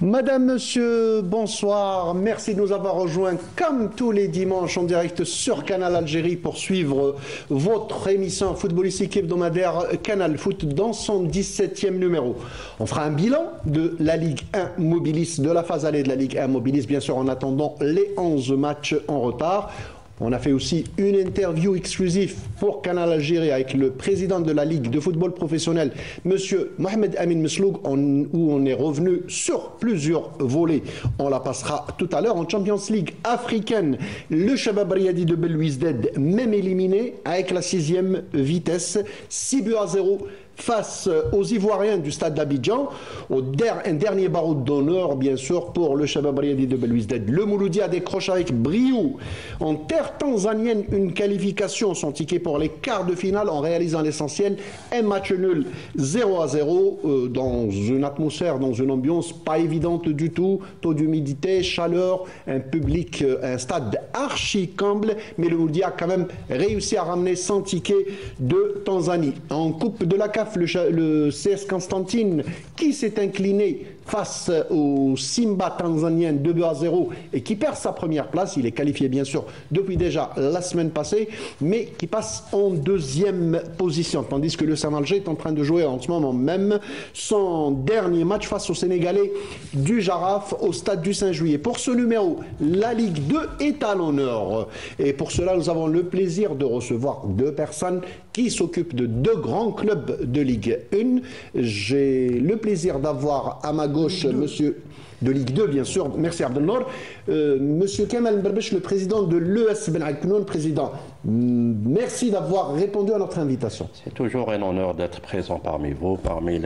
Madame, monsieur, bonsoir. Merci de nous avoir rejoints comme tous les dimanches en direct sur Canal Algérie pour suivre votre émission footballistique hebdomadaire Canal Foot dans son 17e numéro. On fera un bilan de la Ligue 1 Mobilis, de la phase allée de la Ligue 1 Mobilis, bien sûr en attendant les 11 matchs en retard. On a fait aussi une interview exclusive pour Canal Algérie avec le président de la Ligue de football professionnel, monsieur Mohamed Amin Mesloug, où on est revenu sur plusieurs volets. On la passera tout à l'heure en Champions League africaine. Le Shabab Riadi de Belouizdad, même éliminé avec la 6e vitesse, 6-0 face aux Ivoiriens du stade d'Abidjan, un dernier barreau d'honneur bien sûr pour le Shabab Riadi de Belouizdad. Le Mouloudia décroche avec brio en terre tanzanienne une qualification, son ticket pour les quarts de finale en réalisant l'essentiel, un match nul 0-0 dans une atmosphère, dans une ambiance pas évidente du tout, taux d'humidité, chaleur, un public, un stade archi comble, mais le Mouloudia a quand même réussi à ramener son ticket de Tanzanie. En Coupe de la CAF, le CS Constantine qui s'est incliné face au Simba tanzanien 2-0 et qui perd sa première place. Il est qualifié bien sûr depuis déjà la semaine passée, mais qui passe en 2e position, tandis que le Saint-Alger est en train de jouer en ce moment même son dernier match face au Sénégalais du Jaraf au stade du 5 juillet. Pour ce numéro, la Ligue 2 est à l'honneur et pour cela nous avons le plaisir de recevoir deux personnes qui s'occupent de deux grands clubs de Ligue 1. J'ai le plaisir d'avoir à ma gauche monsieur de Ligue 2, bien sûr, merci Abdelnour, monsieur Kamal Mberbesh, le président de l'ES Ben Aknoun. Président, merci d'avoir répondu à notre invitation. C'est toujours un honneur d'être présent parmi vous, parmi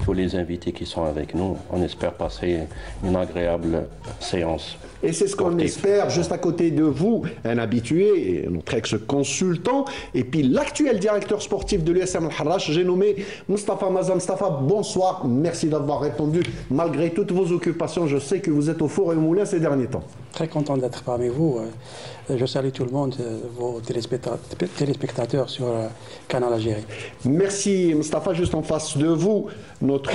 tous les invités qui sont avec nous. On espère passer une agréable séance. Et c'est ce qu'on espère, juste à côté de vous, un habitué, notre ex-consultant, et puis l'actuel directeur sportif de l'USM Al-Harrach, j'ai nommé Moustapha Mazam. Moustapha, bonsoir, merci d'avoir répondu. Malgré toutes vos occupations, je sais que vous êtes au four et au moulin ces derniers temps. Très content d'être parmi vous. Je salue tout le monde, vos téléspectateurs sur Canal Algérie. Merci Moustapha. Juste en face de vous, notre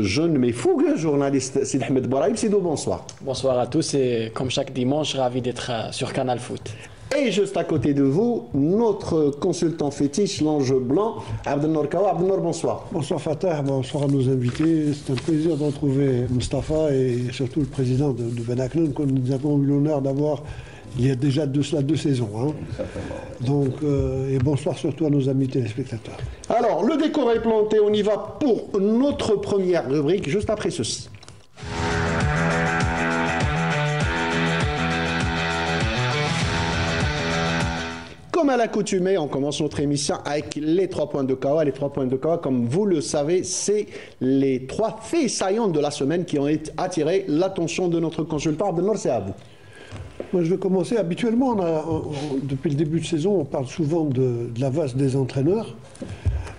jeune mais fougueux journaliste Sid Ahmed Bouraïb. Sido, bonsoir. Bonsoir à tous et comme chaque dimanche, ravi d'être sur Canal Foot. Et juste à côté de vous, notre consultant fétiche, l'ange blanc, Abdelnour Kawa. Abdelnour, bonsoir. Bonsoir Fatah, bonsoir à nos invités. C'est un plaisir de retrouver Moustapha et surtout le président de Ben Aknoun que nous avons eu l'honneur d'avoir il y a déjà de cela 2 saisons. Hein. Donc, et bonsoir surtout à nos amis téléspectateurs. Alors, le décor est planté, on y va pour notre première rubrique, juste après ceci. Comme à l'accoutumée, on commence notre émission avec les 3 points de Kawa. Les 3 points de Kawa, comme vous le savez, c'est les 3 faits saillants de la semaine qui ont attiré l'attention de notre consultant. Abdelnour, c'est à vous. Moi, je vais commencer. Habituellement, depuis le début de saison, on parle souvent de la vase des entraîneurs.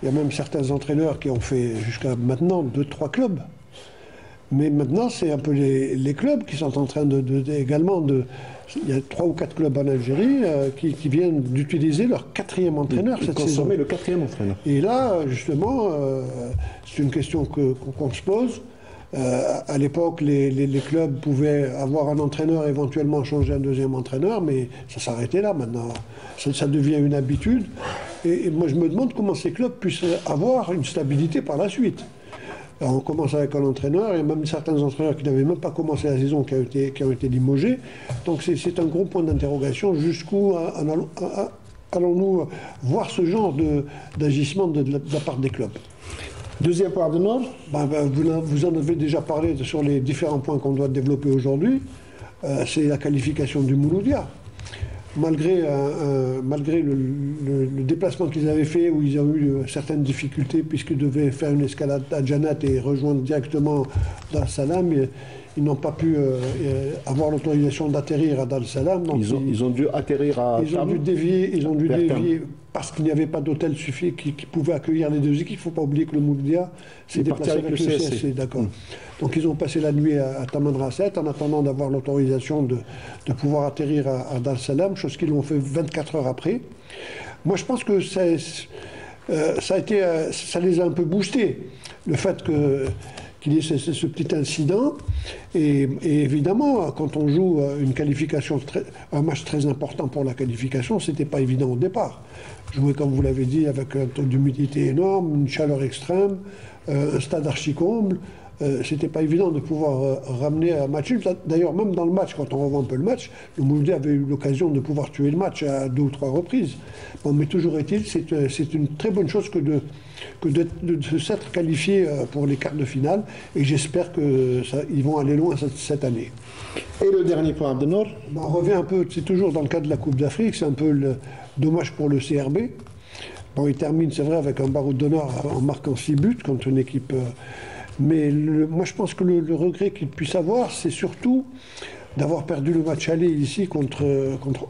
Il y a même certains entraîneurs qui ont fait jusqu'à maintenant 2-3 clubs. Mais maintenant, c'est un peu les clubs qui sont en train également de... Il y a 3 ou 4 clubs en Algérie qui viennent d'utiliser leur 4e entraîneur cette saison. Le 4e entraîneur. Et là, justement, c'est une question qu'on se pose. À l'époque, les clubs pouvaient avoir un entraîneur, éventuellement changer un 2e entraîneur, mais ça s'arrêtait là maintenant. Ça devient une habitude. Et moi, je me demande comment ces clubs puissent avoir une stabilité par la suite. Alors, on commence avec un entraîneur, et même certains entraîneurs qui n'avaient même pas commencé la saison qui ont été limogés. Donc c'est un gros point d'interrogation. Jusqu'où allons-nous voir ce genre d'agissement de la part des clubs? Deuxième point de Nord. Vous en avez déjà parlé sur les différents points qu'on doit développer aujourd'hui. C'est la qualification du Mouloudia. Malgré le déplacement qu'ils avaient fait, où ils ont eu certaines difficultés, puisqu'ils devaient faire une escalade à Janat et rejoindre directement Dar Salam, ils n'ont pas pu avoir l'autorisation d'atterrir à Dar Salam. Ils ont dû atterrir à Ils ont dû dévier parce qu'il n'y avait pas d'hôtel suffisant qui pouvait accueillir les 2 équipes. Il ne faut pas oublier que le Mouloudia s'est déplacé avec le CSC. D'accord. Donc ils ont passé la nuit à Tamanrasset en attendant d'avoir l'autorisation de pouvoir atterrir à Dar Salam, chose qu'ils l'ont fait 24 heures après. Moi je pense que ça les a un peu boostés. Le fait qu'il y ait ce petit incident. Et évidemment, quand on joue une qualification, un match très important pour la qualification, c'était pas évident au départ. Jouer, comme vous l'avez dit, avec un taux d'humidité énorme, une chaleur extrême, un stade archi-comble. C'était pas évident de pouvoir ramener un match. D'ailleurs, même dans le match, quand on revoit un peu le match, le Mouloudia avait eu l'occasion de pouvoir tuer le match à 2 ou 3 reprises. Bon, mais toujours est-il, c'est une très bonne chose que de s'être qualifié pour les quarts de finale. Et j'espère qu'ils vont aller loin cette année. Et le dernier point, Abdennour? On revient un peu, c'est toujours dans le cadre de la Coupe d'Afrique, c'est un peu dommage pour le CRB. Bon, il termine, c'est vrai, avec un barreau d'honneur en marquant 6 buts contre une équipe. Mais moi, je pense que le regret qu'il puisse avoir, c'est surtout d'avoir perdu le match aller ici contre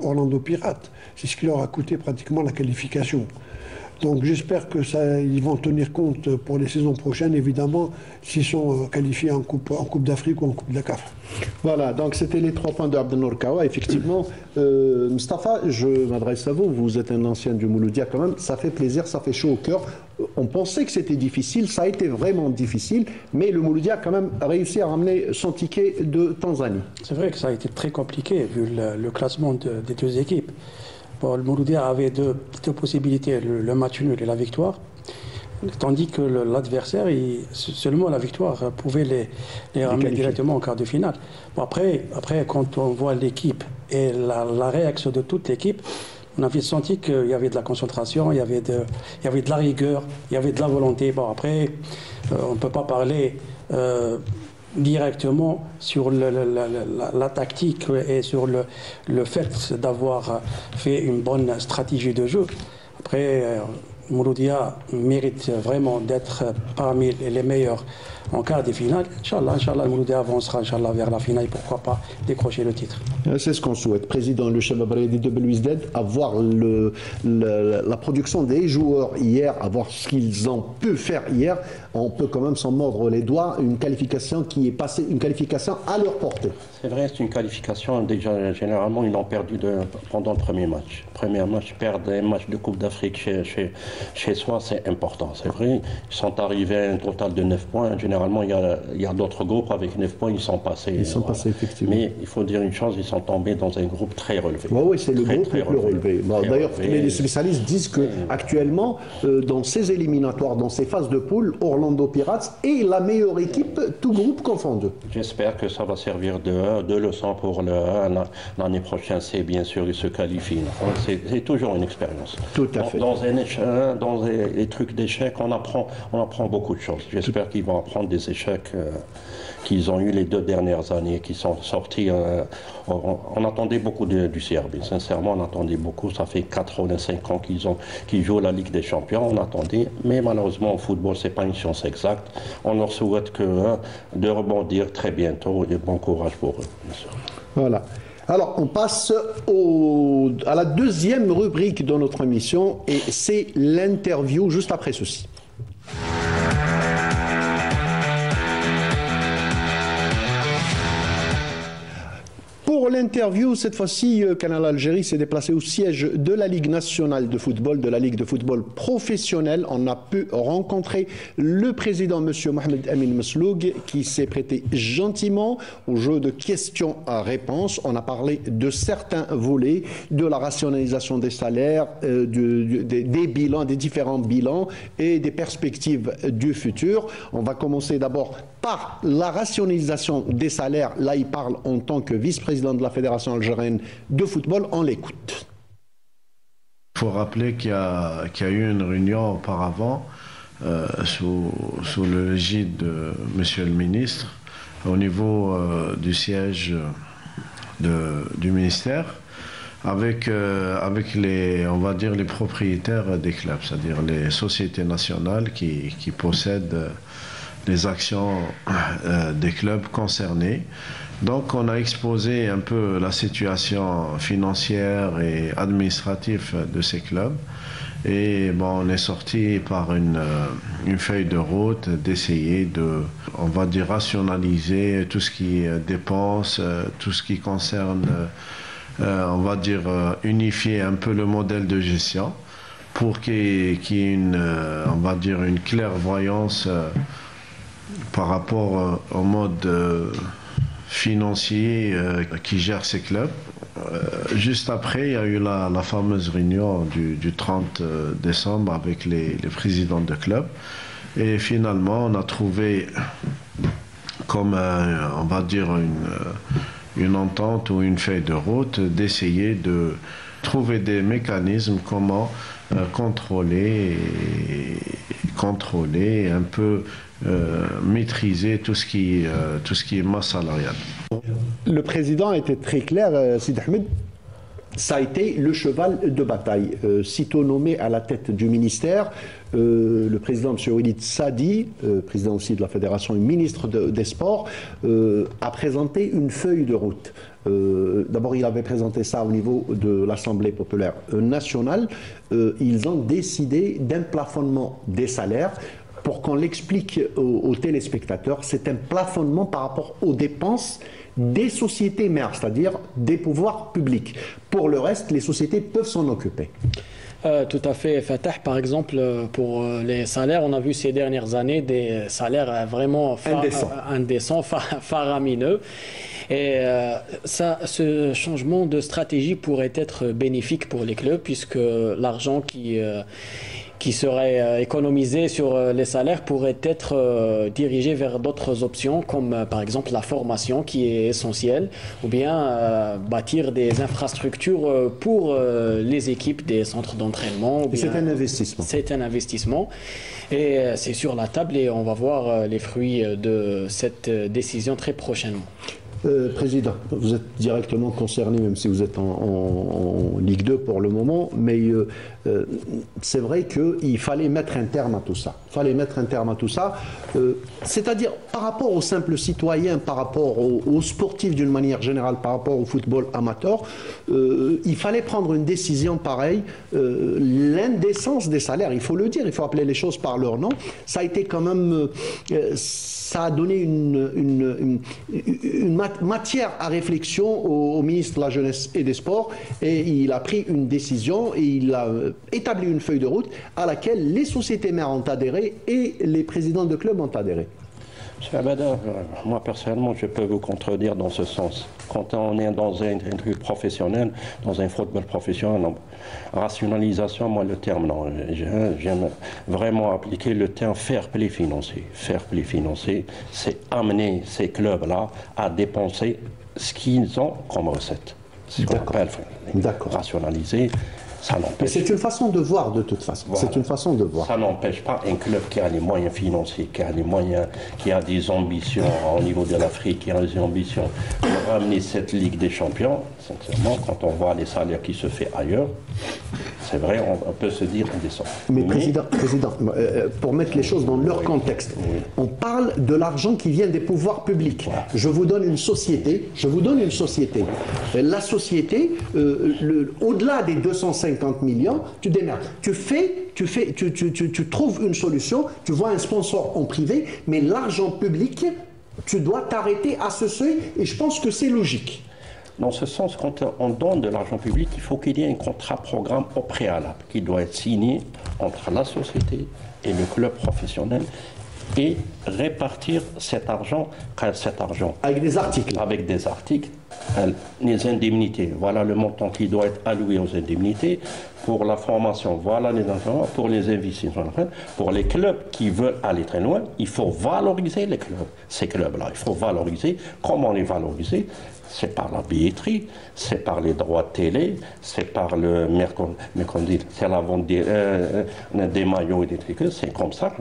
Orlando Pirates. C'est ce qui leur a coûté pratiquement la qualification. Donc j'espère qu'ils vont tenir compte pour les saisons prochaines, évidemment, s'ils sont qualifiés en Coupe d'Afrique ou en Coupe de la CAF. Voilà, donc c'était les 3 points de Abdennour Kawa. Effectivement, Mustapha, je m'adresse à vous. Vous êtes un ancien du Mouloudia quand même. Ça fait plaisir, ça fait chaud au cœur. On pensait que c'était difficile, ça a été vraiment difficile, mais le Mouloudia a quand même réussi à ramener son ticket de Tanzanie. C'est vrai que ça a été très compliqué vu le classement des 2 équipes. Bon, le Mouloudia avait deux possibilités, le match nul et la victoire, tandis que l'adversaire, seulement la victoire pouvait les ramener directement en quart de finale. Bon, après, quand on voit l'équipe et la réaction de toute l'équipe, on avait senti qu'il y avait de la concentration, il y avait de la rigueur, il y avait de la volonté. Bon, après, on ne peut pas parler directement sur la tactique et sur le fait d'avoir fait une bonne stratégie de jeu. Après, Mouloudia mérite vraiment d'être parmi les meilleurs en quart des finales. Inch'Allah, Mouloudia avancera vers la finale et pourquoi pas décrocher le titre. C'est ce qu'on souhaite. Président le Shabab Riyadi de Belouizdad, avoir la production des joueurs hier, avoir ce qu'ils ont pu faire hier, on peut quand même s'en mordre les doigts. Une qualification qui est passée, une qualification à leur portée. C'est vrai, c'est une qualification. Déjà, généralement, ils l'ont perdu pendant le premier match. Premier match, perdre un match de Coupe d'Afrique chez soi, c'est important. C'est vrai, ils sont arrivés à un total de 9 points. Généralement, il y a d'autres groupes avec 9 points, ils sont passés. Ils sont passés, effectivement. Mais il faut dire une chose, ils sont tombés dans un groupe très relevé. Oui, c'est le groupe le plus relevé. Bon, d'ailleurs, les spécialistes disent qu'actuellement, dans ces éliminatoires, dans ces phases de poule, Orlando Pirates est la meilleure équipe, tout groupe confondu. J'espère que ça va servir de leçon pour l'année prochaine. C'est bien sûr, ils se qualifient. C'est toujours une expérience. Tout à fait. Dans les trucs d'échecs, on apprend beaucoup de choses. J'espère qu'ils vont apprendre des échecs qu'ils ont eu les 2 dernières années, qui sont sortis. On attendait beaucoup du CRB. Sincèrement, on attendait beaucoup. Ça fait 4 ou 5 ans qu'ils jouent la Ligue des Champions. On attendait. Mais malheureusement, au football, c'est pas une science exacte. On leur souhaite de rebondir très bientôt et bon courage pour eux, bien sûr. Voilà. Alors, on passe à la deuxième rubrique de notre émission et c'est l'interview juste après ceci. Pour l'interview, cette fois-ci, Canal Algérie s'est déplacé au siège de la Ligue nationale de football, de la Ligue de football professionnelle. On a pu rencontrer le président, M. Mohamed Amin Mesloug, qui s'est prêté gentiment au jeu de questions-réponses. On a parlé de certains volets, de la rationalisation des salaires, des bilans, des différents bilans et des perspectives du futur. On va commencer d'abord par la rationalisation des salaires. Là, il parle en tant que vice-président de la Fédération algérienne de football. On l'écoute. Il faut rappeler qu'il y a eu une réunion auparavant sous l'égide de Monsieur le ministre au niveau du siège du ministère avec on va dire les propriétaires des clubs, c'est-à-dire les sociétés nationales qui possèdent les actions des clubs concernés. Donc on a exposé un peu la situation financière et administrative de ces clubs et bon, on est sorti par une feuille de route d'essayer de, on va dire, rationaliser tout ce qui dépense, tout ce qui concerne, on va dire, unifier un peu le modèle de gestion pour qu'il y ait on va dire, une clairvoyance par rapport au mode financier qui gère ces clubs. Juste après, il y a eu la fameuse réunion du 30 décembre avec les présidents de clubs. Et finalement, on a trouvé comme, on va dire, une entente ou une feuille de route d'essayer de trouver des mécanismes comment contrôler, un peu maîtriser tout ce qui est masse salariale. Le président a été très clair, Sid Ahmed. Ça a été le cheval de bataille. Sitôt nommé à la tête du ministère, le président M. Walid Sadi, président aussi de la fédération et ministre des Sports, a présenté une feuille de route. D'abord, il avait présenté ça au niveau de l'Assemblée populaire nationale. Ils ont décidé d'un plafonnement des salaires. Pour qu'on l'explique aux téléspectateurs, c'est un plafonnement par rapport aux dépenses des sociétés mères, c'est-à-dire des pouvoirs publics. Pour le reste, les sociétés peuvent s'en occuper. Tout à fait, Fatah. Par exemple, pour les salaires, on a vu ces dernières années des salaires vraiment indécents, faramineux. Et ce changement de stratégie pourrait être bénéfique pour les clubs, puisque l'argent qui serait économisé sur les salaires pourrait être dirigé vers d'autres options, comme par exemple la formation qui est essentielle, ou bien bâtir des infrastructures pour les équipes des centres d'entraînement. C'est un investissement. C'est un investissement. Et c'est sur la table et on va voir les fruits de cette décision très prochainement. Président, vous êtes directement concerné, même si vous êtes en Ligue 2 pour le moment, mais c'est vrai qu'il fallait mettre un terme à tout ça. C'est-à-dire par rapport aux simples citoyens, par rapport aux sportifs d'une manière générale, par rapport au football amateur, il fallait prendre une décision pareille. L'indécence des salaires, il faut le dire, il faut appeler les choses par leur nom. Ça a été quand même... ça a donné une matière à réflexion au ministre de la Jeunesse et des Sports, et il a pris une décision et il a établi une feuille de route à laquelle les sociétés mères ont adhéré et les présidents de clubs ont adhéré. M. Abada, moi personnellement, je peux vous contredire dans ce sens. Quand on est dans un truc professionnel, dans un football professionnel, rationalisation, moi le terme, non. J'aime vraiment appliquer le terme fair play financier. Fair play financier, c'est amener ces clubs-là à dépenser ce qu'ils ont comme recette. C'est ce qu'on appelle rationaliser. Mais c'est une façon de voir de toute façon. Voilà. C'est une façon de voir. Ça n'empêche pas un club qui a les moyens financiers, qui a les moyens, qui a des ambitions au niveau de l'Afrique, qui a des ambitions de ramener cette Ligue des Champions. Sincèrement, quand on voit les salaires qui se font ailleurs, c'est vrai, on peut se dire indécent. Mais président, pour mettre les choses dans leur contexte, on parle de l'argent qui vient des pouvoirs publics. Voilà. Je vous donne une société. La société, au-delà des 250 millions, tu démerdes. Tu trouves une solution, tu vois un sponsor en privé, mais l'argent public, tu dois t'arrêter à ce seuil, et je pense que c'est logique. Dans ce sens, quand on donne de l'argent public, il faut qu'il y ait un contrat programme au préalable qui doit être signé entre la société et le club professionnel et répartir cet argent avec des articles. Les indemnités, voilà le montant qui doit être alloué aux indemnités. Pour la formation, voilà les investissements. Pour les investissements, pour les clubs qui veulent aller très loin, il faut valoriser les clubs. Ces clubs-là, il faut valoriser. Comment les valoriser? C'est par la billetterie, c'est par les droits de télé, c'est par le c'est la vente des maillots et des trucs, c'est comme ça.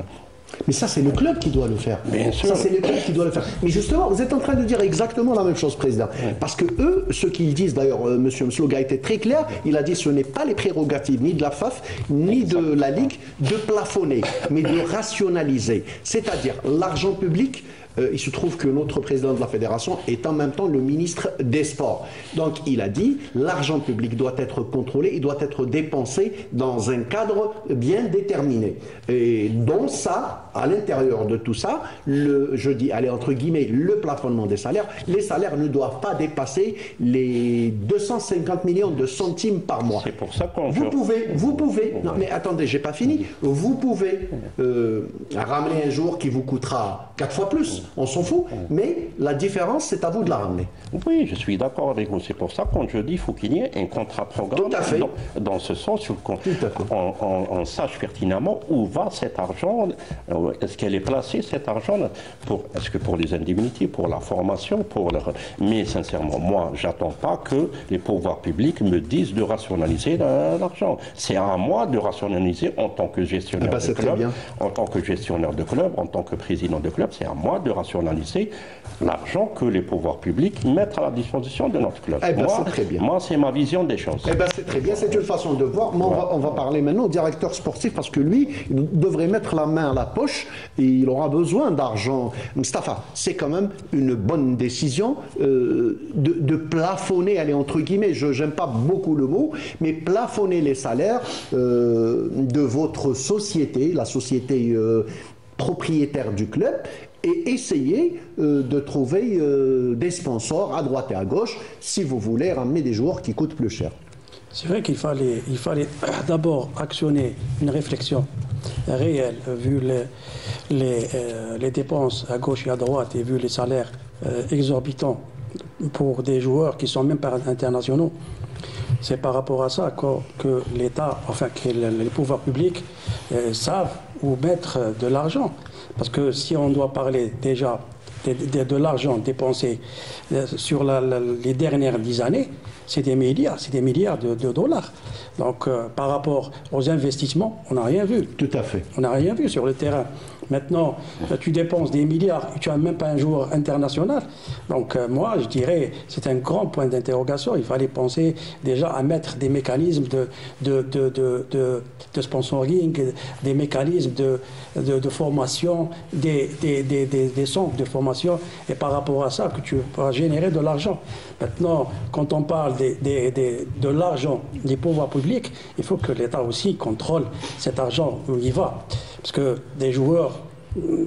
Mais ça, c'est le club qui doit le faire. Bien sûr. Ça, c'est le club qui doit le faire. Mais justement, vous êtes en train de dire exactement la même chose, Président. Oui. Parce que eux, ce qu'ils disent, d'ailleurs, M. Msloga a été très clair, il a dit ce n'est pas les prérogatives ni de la FAF, ni de la Ligue, de plafonner, mais de rationaliser. C'est-à-dire, l'argent public, il se trouve que notre président de la fédération est en même temps le ministre des Sports. Donc il a dit l'argent public doit être contrôlé, il doit être dépensé dans un cadre bien déterminé. Et dans ça, à l'intérieur de tout ça, je dis, allez, entre guillemets, le plafonnement des salaires, les salaires ne doivent pas dépasser les 250 millions de centimes par mois. C'est pour ça qu'on... Vous pouvez, non mais attendez, j'ai pas fini, vous pouvez ramener un jour qui vous coûtera 4 fois plus, on s'en fout, mais la différence, c'est à vous de la ramener. Oui, je suis d'accord avec vous. C'est pour ça quand je dis qu'il faut qu'il y ait un contrat programme. Tout à fait. Dans ce sens, on sache pertinemment où va cet argent. Est-ce qu'elle est placée, cet argent, est-ce que pour les indemnités, pour la formation, mais sincèrement, moi, j'attends pas que les pouvoirs publics me disent de rationaliser l'argent. C'est à moi de rationaliser en tant que gestionnaire de club, en tant que gestionnaire de club, en tant que président de club. C'est à moi de rationaliser l'argent que les pouvoirs publics mettent à la disposition de notre club. Moi, c'est ma vision des choses. C'est très bien, c'est une façon de voir. Mais on va parler maintenant au directeur sportif parce que lui, il devrait mettre la main à la poche et il aura besoin d'argent. Mustapha, c'est quand même une bonne décision de plafonner, allez, entre guillemets, je n'aime pas beaucoup le mot, mais plafonner les salaires de votre société, la société propriétaire du club, et essayer de trouver des sponsors à droite et à gauche si vous voulez ramener des joueurs qui coûtent plus cher. C'est vrai qu'il fallait d'abord actionner une réflexion réelle vu les dépenses à gauche et à droite et vu les salaires exorbitants pour des joueurs qui ne sont même pas internationaux. C'est par rapport à ça que l'État, enfin que les pouvoirs publics savent où mettre de l'argent. Parce que si on doit parler déjà de l'argent dépensé sur les dernières 10 années, c'est des milliards de dollars. Donc par rapport aux investissements, on n'a rien vu. Tout à fait. On n'a rien vu sur le terrain. Maintenant, tu dépenses des milliards et tu n'as même pas un joueur international. Donc moi, je dirais, c'est un grand point d'interrogation. Il fallait penser déjà à mettre des mécanismes de sponsoring, des mécanismes de formation, des centres de formation. Et par rapport à ça, que tu pourras générer de l'argent. Maintenant, quand on parle de l'argent des pouvoirs publics, il faut que l'État aussi contrôle cet argent où il va. Parce que des joueurs,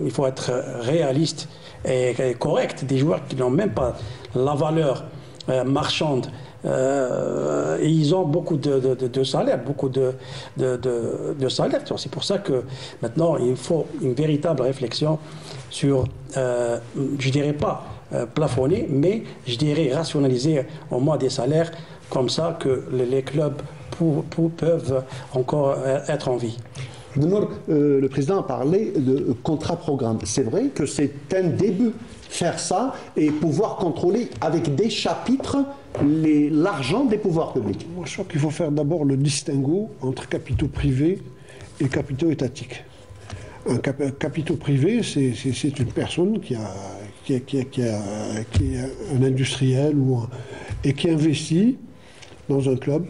il faut être réaliste et correct, des joueurs qui n'ont même pas la valeur marchande. Et ils ont beaucoup de salaires, beaucoup de salaires. C'est pour ça que maintenant, il faut une véritable réflexion sur, je dirais pas plafonner, mais je dirais rationaliser au moins des salaires comme ça que les clubs peuvent encore être en vie. Le président a parlé de contrat-programme. C'est vrai que c'est un début, faire ça et pouvoir contrôler avec des chapitres l'argent des pouvoirs publics. Moi, je crois qu'il faut faire d'abord le distinguo entre capitaux privés et capitaux étatiques. Un capitaux privé, c'est une personne qui est un industriel et qui investit dans un club.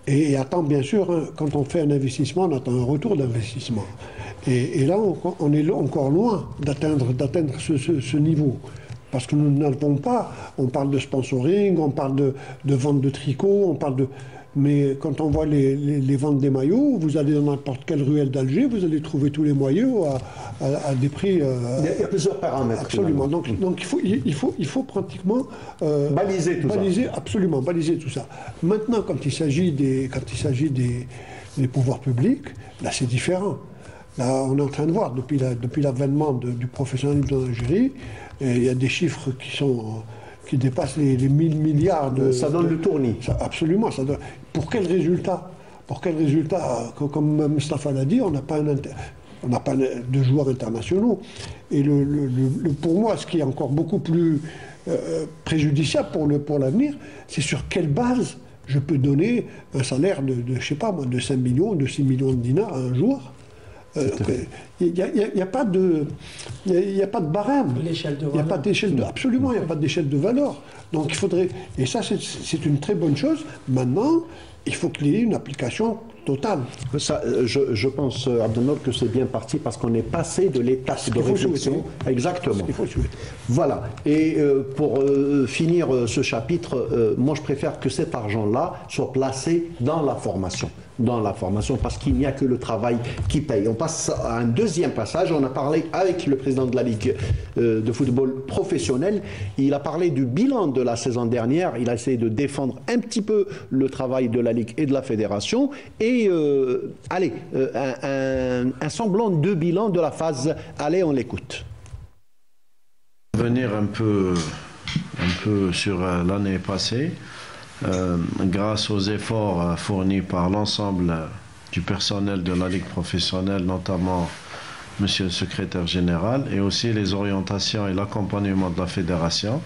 Et attend bien sûr, quand on fait un investissement, on attend un retour d'investissement. Et là, on est encore loin d'atteindre ce niveau. Parce que nous n'avons pas, on parle de sponsoring, on parle de vente de tricots, on parle de... Mais quand on voit les ventes des maillots, vous allez dans n'importe quelle ruelle d'Alger, vous allez trouver tous les maillots à des prix... il y a plusieurs paramètres. Absolument. Donc il faut pratiquement... baliser tout ça. Absolument, baliser tout ça. Maintenant, quand il s'agit des pouvoirs publics, là c'est différent. Là, on est en train de voir, depuis l'avènement du professionnalisme en Algérie, il y a des chiffres qui dépassent les 1000 milliards de... Ça donne le tournis. Absolument. Ça donne, pour quel résultat, comme Mustapha l'a dit, on n'a pas de joueurs internationaux. Et pour moi, ce qui est encore beaucoup plus préjudiciable pour l'avenir, c'est sur quelle base je peux donner un salaire je sais pas moi, de 5 millions, de 6 millions de dinars à un joueur. Il n'y a pas de barème. Il n'y a pas d'échelle de... Absolument, il n'y a pas d'échelle de valeur. Donc il faudrait... Et ça, c'est une très bonne chose. Maintenant, il faut qu'il y ait une application totale. Ça, je pense, Abdelnour, que c'est bien parti parce qu'on est passé de l'étape de réflexion. Exactement. Il faut souhaiter. Voilà. Et pour finir ce chapitre, moi je préfère que cet argent-là soit placé dans la formation. dans la formation parce qu'il n'y a que le travail qui paye. On passe à un deuxième passage. On a parlé avec le président de la Ligue de football professionnel. Il a parlé du bilan de la saison dernière. Il a essayé de défendre un petit peu le travail de la Ligue et de la Fédération. Et un semblant de bilan de la phase. Allez, on l'écoute. Venir un peu sur l'année passée, grâce aux efforts fournis par l'ensemble du personnel de la Ligue professionnelle, notamment Monsieur le secrétaire général, et aussi les orientations et l'accompagnement de la fédération,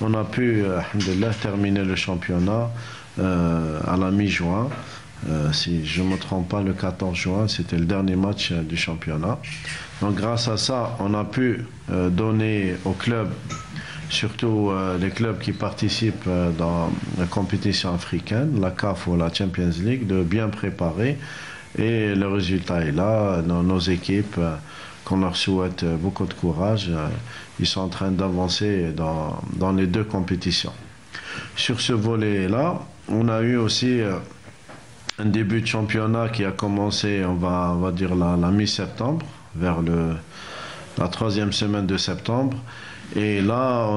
on a pu, alhamdoulilah, terminer le championnat à la mi-juin. Si je ne me trompe pas, le 14 juin, c'était le dernier match du championnat. Donc grâce à ça, on a pu donner aux clubs, surtout les clubs qui participent dans la compétition africaine, la CAF ou la Champions League, de bien préparer. Et le résultat est là. Nos équipes, qu'on leur souhaite beaucoup de courage, ils sont en train d'avancer dans les deux compétitions. Sur ce volet-là, on a eu aussi un début de championnat qui a commencé, on va dire, la mi-septembre, vers la troisième semaine de septembre. Et là,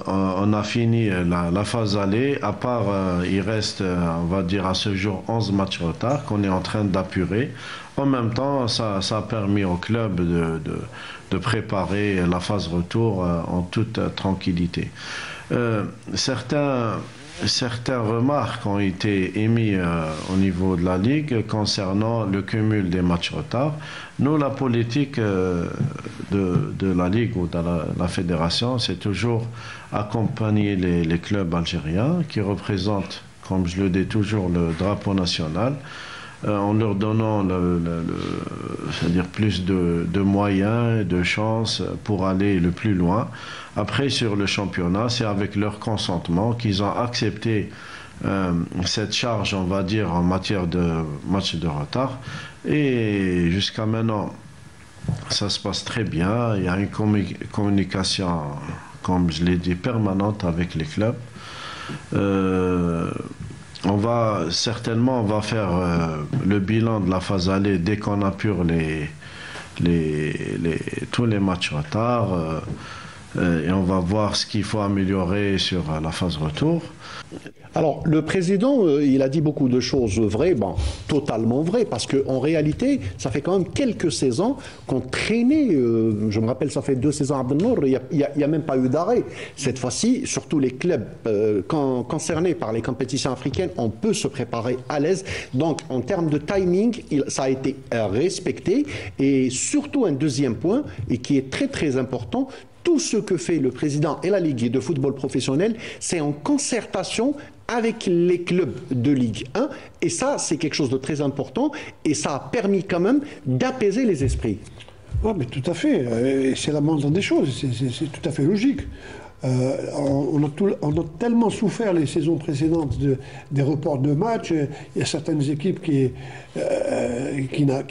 on a fini la phase aller, à part, il reste, on va dire, à ce jour 11 matchs retard qu'on est en train d'apurer. En même temps, ça a permis au club de préparer la phase retour en toute tranquillité. Certaines remarques ont été émises au niveau de la Ligue concernant le cumul des matchs retard. Nous, la politique de la Ligue ou de la Fédération, c'est toujours accompagner les clubs algériens qui représentent, comme je le dis toujours, le drapeau national, en leur donnant c'est-à-dire plus de moyens et de chances pour aller le plus loin. Après, sur le championnat, c'est avec leur consentement qu'ils ont accepté cette charge, on va dire, en matière de matchs de retard. Et jusqu'à maintenant, ça se passe très bien. Il y a une communication, comme je l'ai dit, permanente avec les clubs. On va faire le bilan de la phase aller dès qu'on appure tous les matchs retard. Et on va voir ce qu'il faut améliorer sur la phase retour. Alors, le président, il a dit beaucoup de choses vraies, totalement vraies, parce qu'en réalité, ça fait quand même quelques saisons qu'on traînait, je me rappelle, ça fait 2 saisons à Abdelnour, il n'y a même pas eu d'arrêt. Cette fois-ci, surtout les clubs concernés par les compétitions africaines, on peut se préparer à l'aise. Donc, en termes de timing, ça a été respecté. Et surtout, un deuxième point, et qui est très très important, tout ce que fait le président et la Ligue de football professionnel, c'est en concertation avec les clubs de Ligue 1. Et ça, c'est quelque chose de très important. Et ça a permis quand même d'apaiser les esprits. Oui, mais tout à fait. C'est la moindre des choses. C'est tout à fait logique. On a tellement souffert les saisons précédentes des reports de matchs. Il y a certaines équipes qui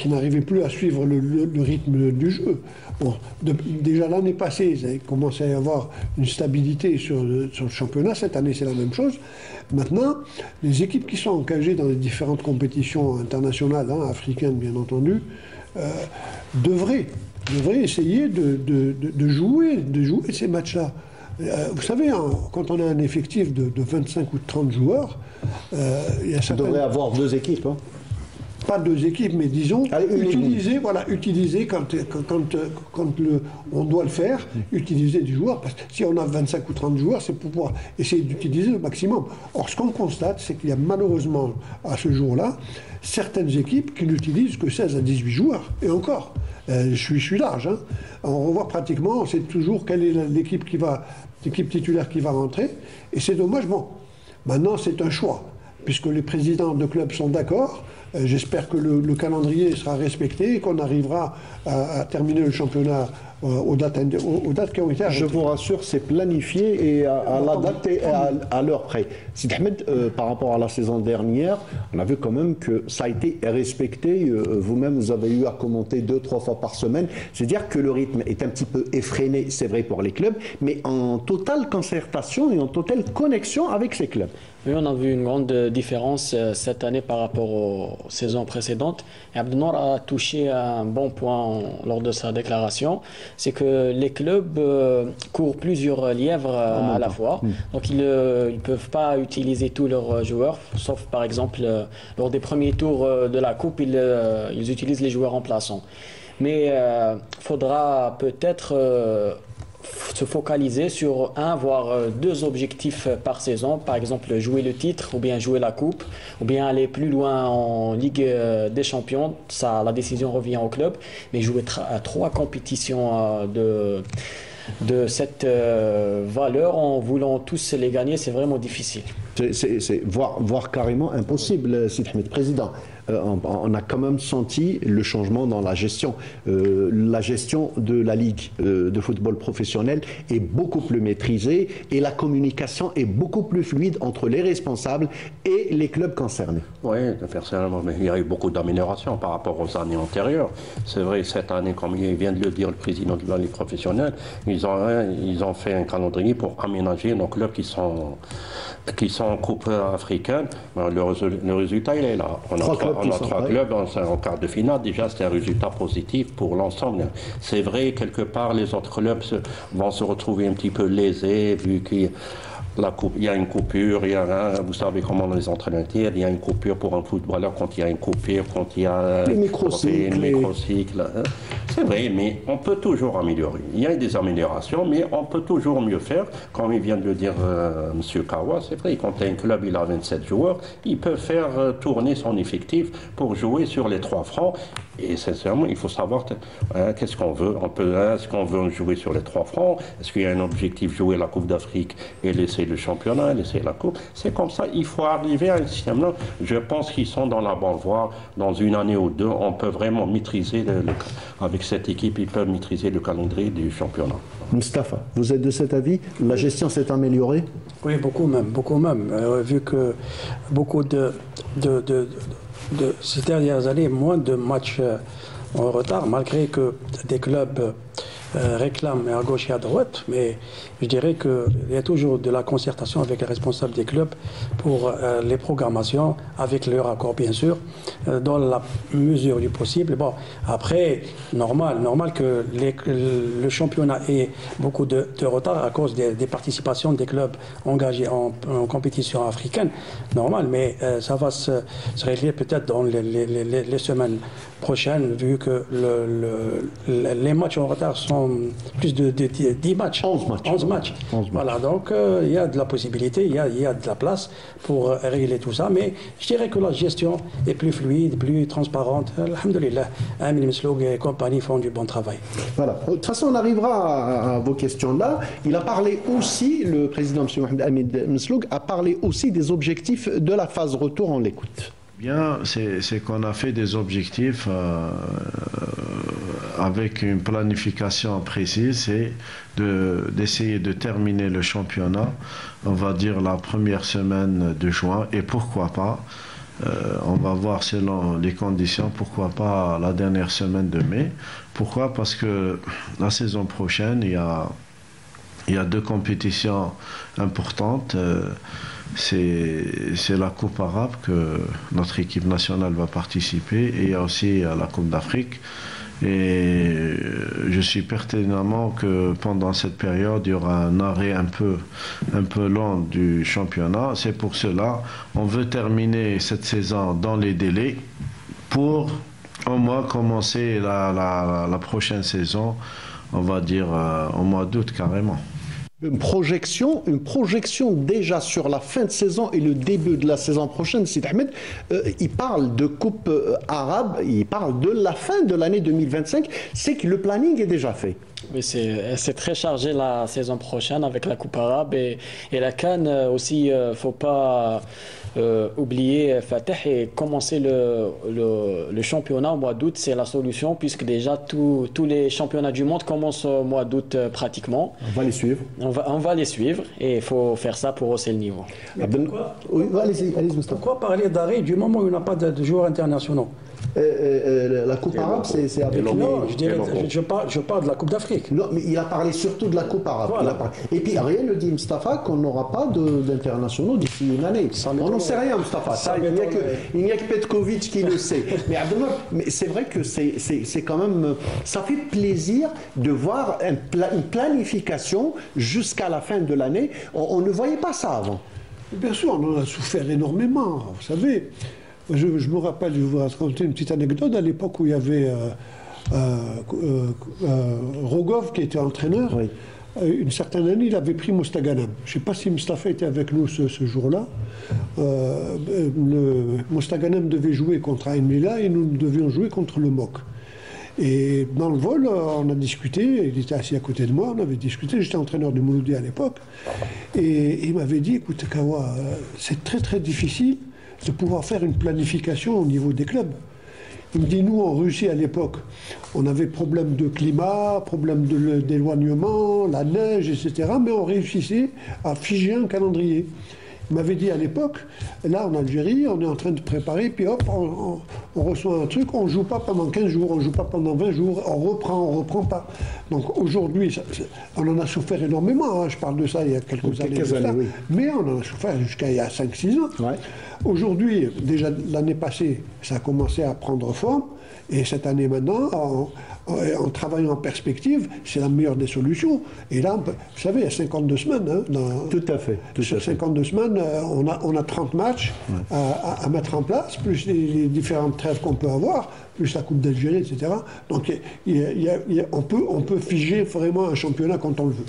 n'arrivaient plus à suivre le rythme du jeu. Bon, déjà l'année passée, il avait commencé à y avoir une stabilité sur le championnat. Cette année, c'est la même chose. Maintenant, les équipes qui sont engagées dans les différentes compétitions internationales, africaines bien entendu, devraient essayer de jouer ces matchs-là. Vous savez, quand on a un effectif de 25 ou de 30 joueurs, il y a certaines... On devrait avoir 2 équipes. Pas 2 équipes, mais disons, utiliser quand on doit le faire, utiliser des joueurs. Parce que si on a 25 ou 30 joueurs, c'est pour pouvoir essayer d'utiliser le maximum. Or, ce qu'on constate, c'est qu'il y a malheureusement, à ce jour-là, certaines équipes qui n'utilisent que 16 à 18 joueurs. Et encore, je suis large. On revoit pratiquement, on sait toujours quelle est l'équipe titulaire qui va rentrer. Et c'est dommage. Bon, maintenant, c'est un choix. Puisque les présidents de clubs sont d'accord, j'espère que le calendrier sera respecté et qu'on arrivera à terminer le championnat aux dates qui ont été arrêtées. Je vous rassure, c'est planifié et à la date et à l'heure près. Sid Ahmed, par rapport à la saison dernière, on a vu quand même que ça a été respecté. Vous-même, vous avez eu à commenter 2-3 fois par semaine. C'est-à-dire que le rythme est un petit peu effréné, c'est vrai pour les clubs, mais en totale concertation et en totale connexion avec ces clubs. Oui, on a vu une grande différence cette année par rapport aux saisons précédentes. Et Abdenour a touché un bon point lors de sa déclaration, c'est que les clubs courent plusieurs lièvres à la fois. Donc ils ne peuvent pas utiliser tous leurs joueurs, sauf par exemple lors des premiers tours de la Coupe, ils utilisent les joueurs remplaçants. Mais il faudra peut-être se focaliser sur un voire deux objectifs par saison, par exemple jouer le titre ou bien jouer la coupe ou bien aller plus loin en Ligue des Champions. Ça, la décision revient au club, mais jouer à 3 compétitions de cette valeur en voulant tous les gagner, c'est vraiment difficile. C'est voire carrément impossible, Sid Ahmed, président. On a quand même senti le changement dans la gestion. La gestion de la Ligue de football professionnel est beaucoup plus maîtrisée et la communication est beaucoup plus fluide entre les responsables et les clubs concernés. Oui, personnellement, mais il y a eu beaucoup d'améliorations par rapport aux années antérieures. C'est vrai, cette année, comme il vient de le dire le président de la Ligue professionnelle, ils ont fait un calendrier pour aménager nos clubs qui sont en Coupe africaine. Le résultat, il est là. On a 3 clubs en quart de finale. Déjà, c'est un résultat positif pour l'ensemble. C'est vrai, quelque part, les autres clubs vont se retrouver un petit peu lésés, vu qu'il y a une coupure, vous savez comment les entraîneurs disent, il y a une coupure pour un footballeur quand il y a une coupure, quand il y a le microcycle. C'est vrai, mais on peut toujours améliorer. Il y a des améliorations, mais on peut toujours mieux faire. Comme il vient de le dire M. Kawa, c'est vrai, quand un club il a 27 joueurs, il peut faire tourner son effectif pour jouer sur les 3 fronts. Et sincèrement, il faut savoir qu'est-ce qu'on veut. Est-ce qu'on veut jouer sur les 3 fronts? Est-ce qu'il y a un objectif, jouer la Coupe d'Afrique et laisser le championnat, laisser la Coupe? C'est comme ça, il faut arriver à un système-là. Je pense qu'ils sont dans la bonne voie. Dans une année ou deux, on peut vraiment maîtriser, avec cette équipe, ils peuvent maîtriser le calendrier du championnat. Moustapha, vous êtes de cet avis? La gestion s'est améliorée? Oui, beaucoup même. Vu que beaucoup ces dernières années, moins de matchs en retard, malgré que des clubs réclament à gauche et à droite, mais je dirais qu'il y a toujours de la concertation avec les responsables des clubs pour les programmations, avec leur accord bien sûr, dans la mesure du possible. Bon, après, normal que le championnat ait beaucoup de retard à cause des participations des clubs engagés en compétition africaine, normal, mais ça va se régler peut-être dans les semaines prochaines, vu que les matchs en retard sont plus de 10 matchs. 11 matchs. Voilà, donc il y a de la possibilité, il y a de la place pour régler tout ça, mais je dirais que la gestion est plus fluide, plus transparente. Alhamdulillah, Amin Mesloug et compagnie font du bon travail. Voilà, de toute façon on arrivera à vos questions-là. Il a parlé aussi, le président M. Mohamed Amin Mesloug a parlé aussi des objectifs de la phase retour, on l'écoute. Bien, c'est qu'on a fait des objectifs avec une planification précise, c'est d'essayer de terminer le championnat, on va dire la première semaine de juin, et pourquoi pas, on va voir selon les conditions, pourquoi pas la dernière semaine de mai. Pourquoi? Parce que la saison prochaine, il y a 2 compétitions importantes. C'est la Coupe arabe que notre équipe nationale va participer, et il y a aussi la Coupe d'Afrique. Et je suis pertinemment que pendant cette période, il y aura un arrêt un peu long du championnat. C'est pour cela on veut terminer cette saison dans les délais pour au moins commencer la prochaine saison, on va dire au mois d'août carrément. Une projection déjà sur la fin de saison et le début de la saison prochaine. Sid Ahmed, il parle de Coupe arabe, il parle de la fin de l'année 2025, c'est que le planning est déjà fait. Oui, c'est très chargé la saison prochaine avec la Coupe arabe et la CAN aussi. Faut pas oublier Fateh et commencer le championnat au mois d'août, c'est la solution, puisque déjà tous les championnats du monde commencent au mois d'août pratiquement. On va les suivre. On va les suivre et il faut faire ça pour hausser le niveau. Pourquoi parler d'arrêt du moment où il n'y a pas de joueurs internationaux? La Coupe arabe, c'est avec non, je parle de la Coupe d'Afrique. Non, mais il a parlé surtout de la Coupe arabe. Voilà. Et puis rien ne dit, Mustapha, qu'on n'aura pas d'internationaux d'ici une année. On n'en sait rien, Mustapha. Il n'y a que Petkovic qui le sait. Mais c'est vrai que c'est quand même... Ça fait plaisir de voir une planification jusqu'à la fin de l'année. On ne voyait pas ça avant. Bien sûr, on en a souffert énormément. Vous savez, je me rappelle, je vais vous raconter une petite anecdote, à l'époque où il y avait Rogov qui était entraîneur. Oui. Une certaine année, il avait pris Mostaganem. Je ne sais pas si Mustafa était avec nous ce jour-là. Mostaganem devait jouer contre Ain Villa et nous devions jouer contre le MOC. Et dans le vol, on a discuté, il était assis à côté de moi, on avait discuté, j'étais entraîneur de Mouloudi à l'époque, et il m'avait dit, écoute Kawa, c'est très très difficile de pouvoir faire une planification au niveau des clubs. Il me dit, nous en Russie à l'époque, on avait problème de climat, problème d'éloignement, la neige, etc., mais on réussissait à figer un calendrier. Il m'avait dit à l'époque, là en Algérie, on est en train de préparer, puis hop, on reçoit un truc, on ne joue pas pendant 15 jours, on ne joue pas pendant 20 jours, on reprend pas. Donc aujourd'hui, on en a souffert énormément, hein, je parle de ça il y a quelques années, oui. Mais on en a souffert jusqu'à il y a 5-6 ans. Ouais. Aujourd'hui, déjà l'année passée, ça a commencé à prendre forme, et cette année maintenant, en travaillant en perspective, c'est la meilleure des solutions. Et là, vous savez, il y a 52 semaines. Hein, tout à fait. Sur 52 semaines, on a 30 matchs à mettre en place, plus les différentes trêves qu'on peut avoir, plus la Coupe d'Algérie, etc. Donc on peut figer vraiment un championnat quand on le veut.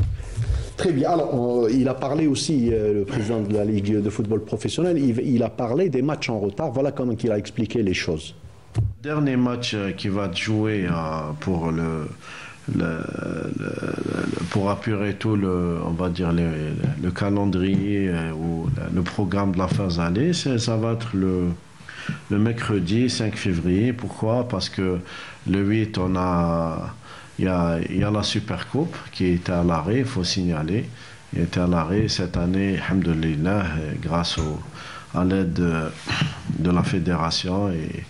Très bien. Alors, il a parlé aussi, le président de la Ligue de football professionnel, il a parlé des matchs en retard. Voilà comment il a expliqué les choses. Dernier match qui va jouer pour pour apurer tout on va dire le calendrier ou le programme de la phase allée, ça va être le mercredi 5 février. Pourquoi? Parce que le 8 il y a la Super Coupe qui était à l'arrêt, il faut signaler. Il était à l'arrêt cette année, alhamdoulilah, grâce à l'aide de la fédération et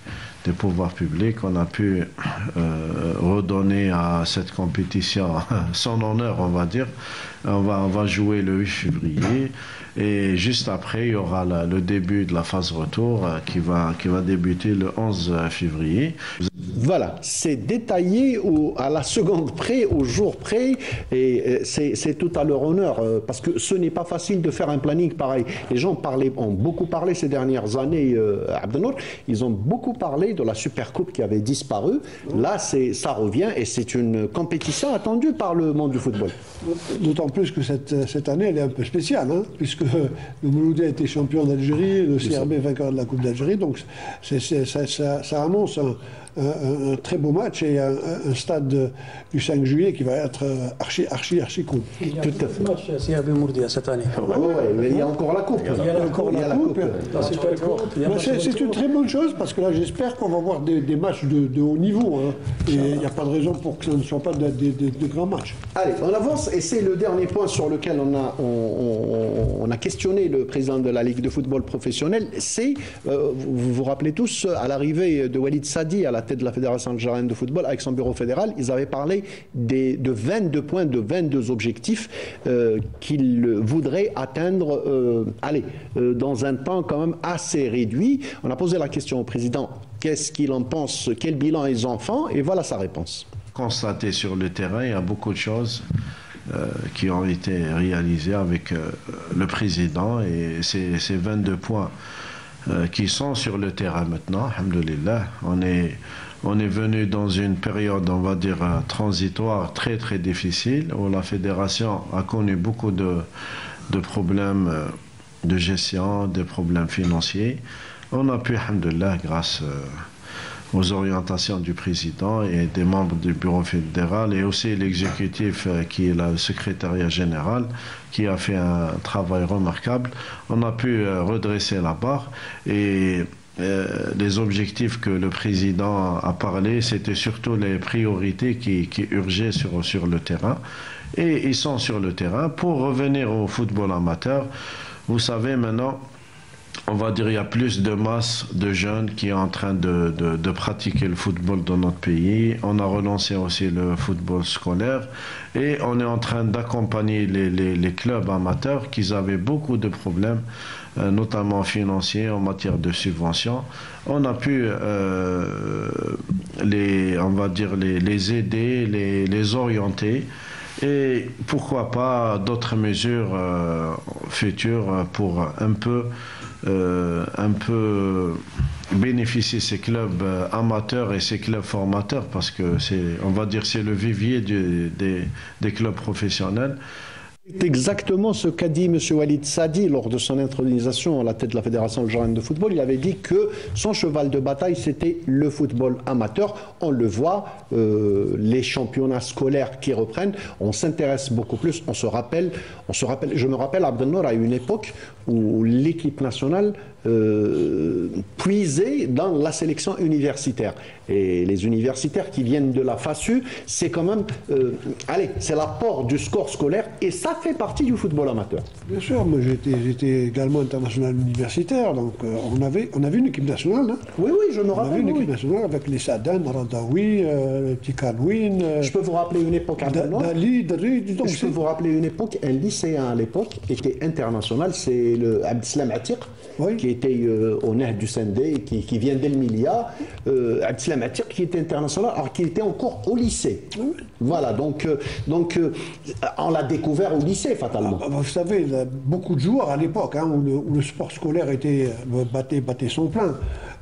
des pouvoirs publics, on a pu redonner à cette compétition son honneur, on va dire. On va jouer le 8 février et juste après, il y aura le début de la phase retour qui va débuter le 11 février. Voilà, c'est détaillé à la seconde près, au jour près, et c'est tout à leur honneur, parce que ce n'est pas facile de faire un planning pareil. Les gens ont beaucoup parlé ces dernières années, Abdelnour, ils ont beaucoup parlé de la Super Coupe qui avait disparu. Là, ça revient et c'est une compétition attendue par le monde du football. D'autant plus que cette année, elle est un peu spéciale, hein, puisque le Mouloudi a été champion d'Algérie, le CRB vainqueur de la Coupe d'Algérie, donc ça annonce un très beau match et un stade du 5 juillet qui va être archi cool. Il y a un match CRB Mouloudi cette année. Oui, mais il y a encore la coupe. Il y a encore la coupe. C'est une très bonne chose parce que là, j'espère qu'on va voir des matchs de haut niveau. Hein, et il n'y a pas de raison pour que ce ne soient pas de grands matchs. Allez, on avance et c'est le dernier point sur lequel on a questionné le président de la Ligue de football professionnel. C'est, vous vous rappelez tous, à l'arrivée de Walid Sadi à la tête de la Fédération algérienne de football avec son bureau fédéral, ils avaient parlé de 22 points, de 22 objectifs qu'ils voudraient atteindre dans un temps quand même assez réduit. On a posé la question au président, qu'est-ce qu'il en pense, quel bilan ils en font, et voilà sa réponse. Constaté sur le terrain, il y a beaucoup de choses qui ont été réalisées avec le président et ces 22 points qui sont sur le terrain maintenant, alhamdoulilah. On est venu dans une période, on va dire, transitoire très très difficile, où la fédération a connu beaucoup de problèmes de gestion, des problèmes financiers. On a pu, alhamdoulilah, grâce aux orientations du président et des membres du bureau fédéral, et aussi l'exécutif qui est là, le secrétariat général, qui a fait un travail remarquable. On a pu redresser la barre, et les objectifs que le président a parlé, c'était surtout les priorités qui urgeaient sur le terrain. Et ils sont sur le terrain. Pour revenir au football amateur, vous savez maintenant, on va dire, il y a plus de masse de jeunes qui sont en train de pratiquer le football dans notre pays. On a relancé aussi le football scolaire, et on est en train d'accompagner les clubs amateurs qui avaient beaucoup de problèmes, notamment financiers, en matière de subventions. On a pu on va dire les aider, les orienter. Et pourquoi pas d'autres mesures futures pour un peu bénéficier ces clubs amateurs et ces clubs formateurs, parce que on va dire, c'est le vivier des clubs professionnels. C'est exactement ce qu'a dit M. Walid Sadi lors de son intronisation à la tête de la Fédération algérienne de football. Il avait dit que son cheval de bataille, c'était le football amateur. On le voit, les championnats scolaires qui reprennent, on s'intéresse beaucoup plus, je me rappelle, Abdelnour, à une époque où l'équipe nationale puisait dans la sélection universitaire. Et les universitaires qui viennent de la FASU, c'est quand même, c'est l'apport du score scolaire, et ça fait partie du football amateur. Bien sûr, moi j'étais également international universitaire, donc on avait une équipe nationale. Hein. Oui, je me rappelle. On avait une équipe nationale avec les Sadan, Radawi, Petit Kanouin. Je peux vous rappeler une époque à Dali, donc je peux vous rappeler une époque, un lycéen à l'époque était international, c'est le Abdeslam Atiq, qui était au Nahd du Sendé, qui vient d'El-Milia. Abdeslam Atiq qui était international, alors qu'il était encore au lycée. Oui. Voilà, donc on l'a découvert au lycée, fatalement. Vous savez, il y a beaucoup de joueurs à l'époque où le sport scolaire battait son plein.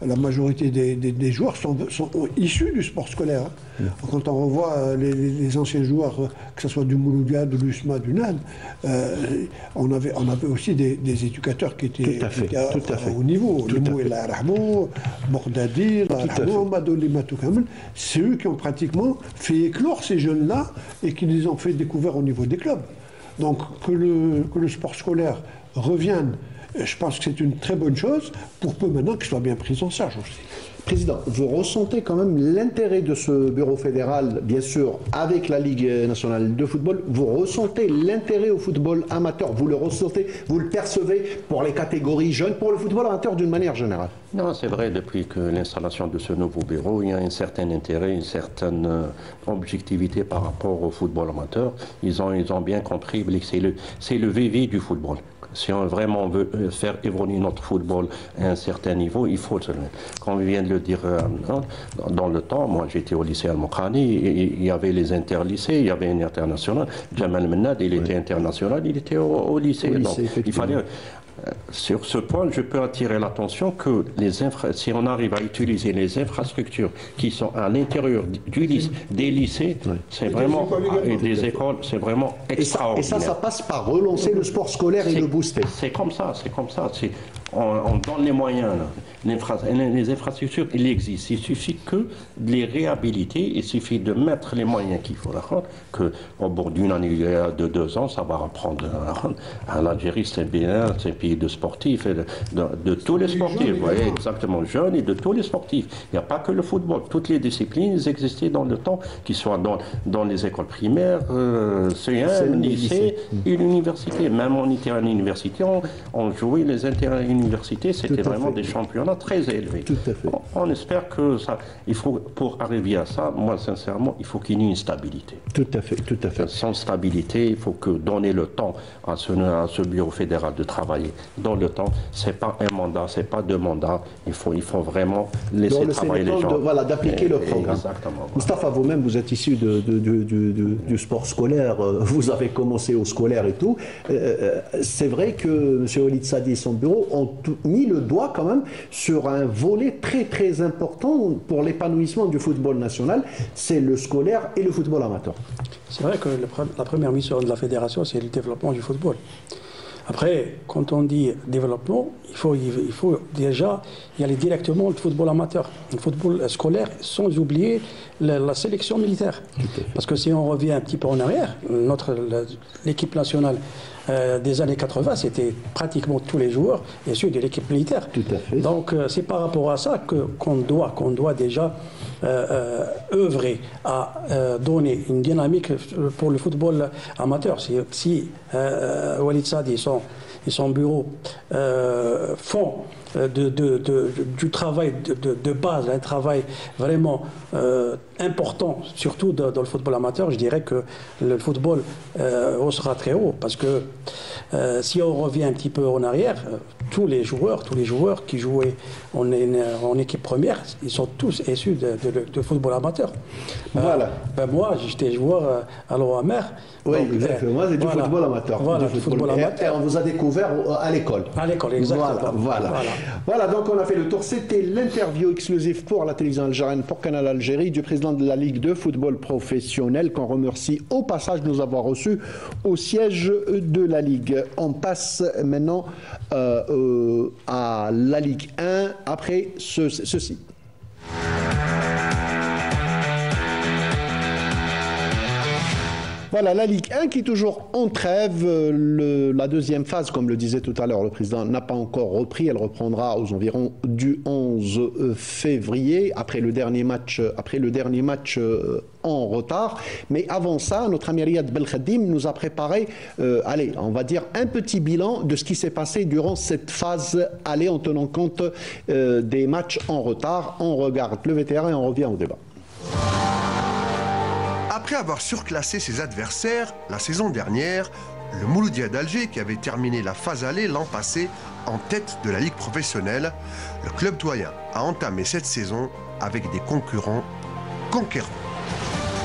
La majorité des joueurs sont issus du sport scolaire. Hein. Quand on revoit les anciens joueurs, que ce soit du Mouloudia, de l'USMA, du NAD, on avait aussi des éducateurs qui étaient au niveau. Le Mouela Rahmo, Bordadi, c'est eux qui ont pratiquement fait éclore ces jeunes-là et qui les ont fait découvrir au niveau des clubs. Donc que le sport scolaire revienne, je pense que c'est une très bonne chose, pour peu maintenant qu'il soit bien pris en charge aussi. Président, vous ressentez quand même l'intérêt de ce bureau fédéral, bien sûr, avec la Ligue nationale de football. Vous ressentez l'intérêt au football amateur. Vous le ressentez, vous le percevez pour les catégories jeunes, pour le football amateur d'une manière générale. Non, c'est vrai, depuis que l'installation de ce nouveau bureau, il y a un certain intérêt, une certaine objectivité par rapport au football amateur. Ils ont bien compris que c'est le vivier du football. Si on vraiment veut faire évoluer notre football à un certain niveau, il faut le faire. Comme vient de le dire dans le temps, moi j'étais au lycée Al-Mokhani, il y avait les interlycées, il y avait un international. Jamal Mennad, il était international, il était au lycée. Donc, il fallait... Sur ce point, je peux attirer l'attention que si on arrive à utiliser les infrastructures qui sont à l'intérieur des lycées, c'est vraiment des écoles, c'est vraiment extraordinaire. Et ça passe par relancer le sport scolaire et le booster. C'est comme ça. On donne les moyens. Les infrastructures, il existe. Il suffit que de les réhabiliter. Il suffit de mettre les moyens qu'il faut. Qu'au bout d'une année, de 2 ans, ça va reprendre. L'Algérie, c'est un pays de sportifs, de tous les sportifs. Vous voyez, exactement, jeunes et de tous les sportifs. Il n'y a pas que le football. Toutes les disciplines existaient dans le temps, qu'ils soient dans les écoles primaires, CM, lycée et l'université. Même on était à l'université, on jouait les interuniversités, c'était vraiment des championnats très élevés. Tout à fait. On espère que ça, pour arriver à ça, moi sincèrement, il faut qu'il y ait une stabilité. Tout à fait. Sans stabilité, il faut que donner le temps à ce bureau fédéral de travailler. Dans le temps, c'est pas un mandat, c'est pas 2 mandats. Il faut vraiment laisser travailler les gens. D'appliquer le programme. Exactement. Moustapha, vous-même, vous êtes issu du sport scolaire. Vous avez commencé au scolaire et tout. C'est vrai que M. Walid Sadi et son bureau ont mis le doigt quand même sur un volet très très important pour l'épanouissement du football national, c'est le scolaire et le football amateur. C'est vrai que la première mission de la fédération, c'est le développement du football. Après, quand on dit développement, il faut déjà y aller directement au football amateur, le football scolaire, sans oublier la sélection militaire. Parce que si on revient un petit peu en arrière, l'équipe nationale des années 80, c'était pratiquement tous les joueurs issus de l'équipe militaire. Tout à fait. Donc c'est par rapport à ça qu'on doit déjà œuvrer à donner une dynamique pour le football amateur. Si Walid Saad et son bureau font du travail de base, un travail vraiment important, surtout dans le football amateur, je dirais que le football sera très haut. Parce que si on revient un petit peu en arrière, tous les joueurs qui jouaient en équipe première, ils sont tous issus de football amateur. Voilà. Moi, j'étais joueur à l'OAMR. Oui, exactement. Moi, c'est du football amateur. Voilà, du football amateur. Et on vous a découvert à l'école. À l'école, exactement. Voilà, donc on a fait le tour. C'était l'interview exclusive pour la télévision algérienne, pour Canal Algérie, du président de la Ligue de football professionnel, qu'on remercie au passage de nous avoir reçus au siège de la Ligue. On passe maintenant à la Ligue 1 après ceci. Voilà, la Ligue 1 qui est toujours en trêve. La deuxième phase, comme le disait tout à l'heure le président, n'a pas encore repris. Elle reprendra aux environs du 11 février, après le dernier match en retard. Mais avant ça, notre ami Riyad Belkhadim nous a préparé, on va dire un petit bilan de ce qui s'est passé durant cette phase aller en tenant compte des matchs en retard. On regarde le VTR et on revient au débat. Après avoir surclassé ses adversaires la saison dernière, le Mouloudia d'Alger, qui avait terminé la phase aller l'an passé en tête de la Ligue professionnelle, le club doyen a entamé cette saison avec des concurrents conquérants.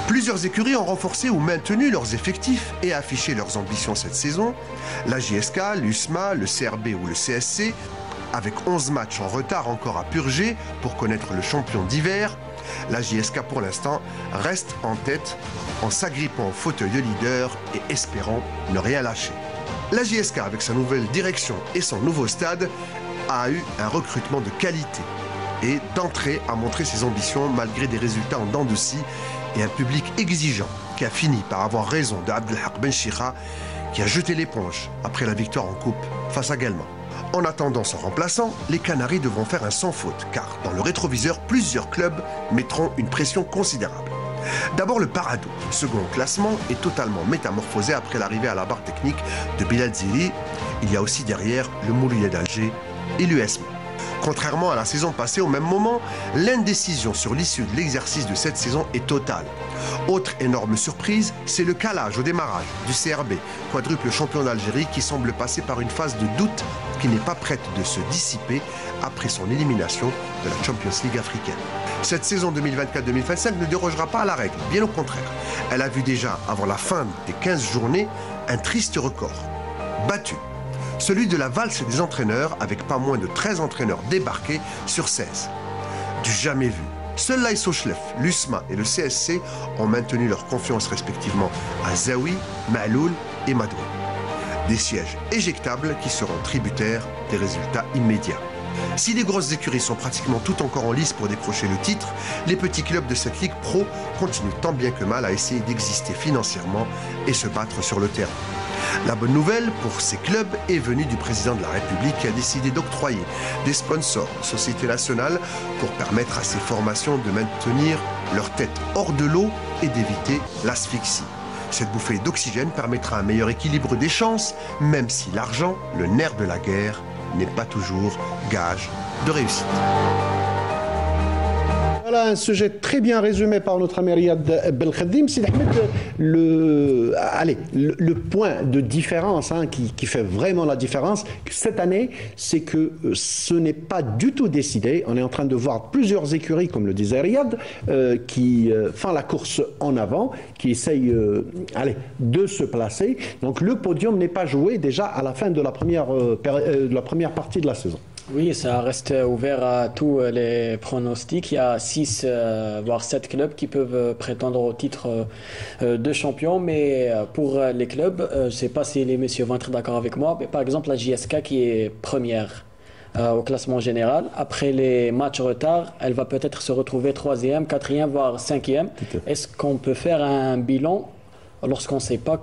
Plusieurs écuries ont renforcé ou maintenu leurs effectifs et affiché leurs ambitions cette saison. La JSK, l'USMA, le CRB ou le CSC, avec 11 matchs en retard encore à purger pour connaître le champion d'hiver, la JSK pour l'instant reste en tête en s'agrippant au fauteuil de leader et espérant ne rien lâcher. La JSK, avec sa nouvelle direction et son nouveau stade, a eu un recrutement de qualité et d'entrée a montré ses ambitions malgré des résultats en dents de scie et un public exigeant qui a fini par avoir raison d'Abdelhak Benchira qui a jeté l'éponge après la victoire en coupe face à Guelma. En attendant son remplaçant, les Canaries devront faire un sans faute, car dans le rétroviseur, plusieurs clubs mettront une pression considérable. D'abord le Paradou, second au classement, est totalement métamorphosé après l'arrivée à la barre technique de Bilal Zili. Il y a aussi derrière le Mouloudia d'Alger et l'USMA. Contrairement à la saison passée, au même moment, l'indécision sur l'issue de l'exercice de cette saison est totale. Autre énorme surprise, c'est le calage au démarrage du CRB, quadruple champion d'Algérie qui semble passer par une phase de doute qui n'est pas prête de se dissiper après son élimination de la Champions League africaine. Cette saison 2024-2025 ne dérogera pas à la règle, bien au contraire. Elle a vu déjà, avant la fin des 15 journées, un triste record. Battu. Celui de la valse des entraîneurs, avec pas moins de 13 entraîneurs débarqués sur 16. Du jamais vu. Seuls l'AS Sochlef, l'USMA et le CSC ont maintenu leur confiance respectivement à Zawi, Ma'loul et Madoui. Des sièges éjectables qui seront tributaires des résultats immédiats. Si les grosses écuries sont pratiquement toutes encore en lice pour décrocher le titre, les petits clubs de cette Ligue Pro continuent tant bien que mal à essayer d'exister financièrement et se battre sur le terrain. La bonne nouvelle pour ces clubs est venue du président de la République qui a décidé d'octroyer des sponsors aux sociétés nationales pour permettre à ces formations de maintenir leur tête hors de l'eau et d'éviter l'asphyxie. Cette bouffée d'oxygène permettra un meilleur équilibre des chances, même si l'argent, le nerf de la guerre, n'est pas toujours gage de réussite. Voilà un sujet très bien résumé par notre ami Riyad Belkhadim. C'est le point de différence qui fait vraiment la différence cette année, c'est que ce n'est pas du tout décidé. On est en train de voir plusieurs écuries, comme le disait Riyad, qui font la course en avant, qui essayent de se placer. Donc le podium n'est pas joué déjà à la fin de la première partie de la saison. Oui, ça reste ouvert à tous les pronostics. Il y a 6 voire 7 clubs qui peuvent prétendre au titre de champion, mais pour les clubs, je ne sais pas si les messieurs vont être d'accord avec moi, mais par exemple la JSK qui est première au classement général, après les matchs retard, elle va peut-être se retrouver 3e, 4e, voire 5e. Est-ce qu'on peut faire un bilan lorsqu'on ne sait pas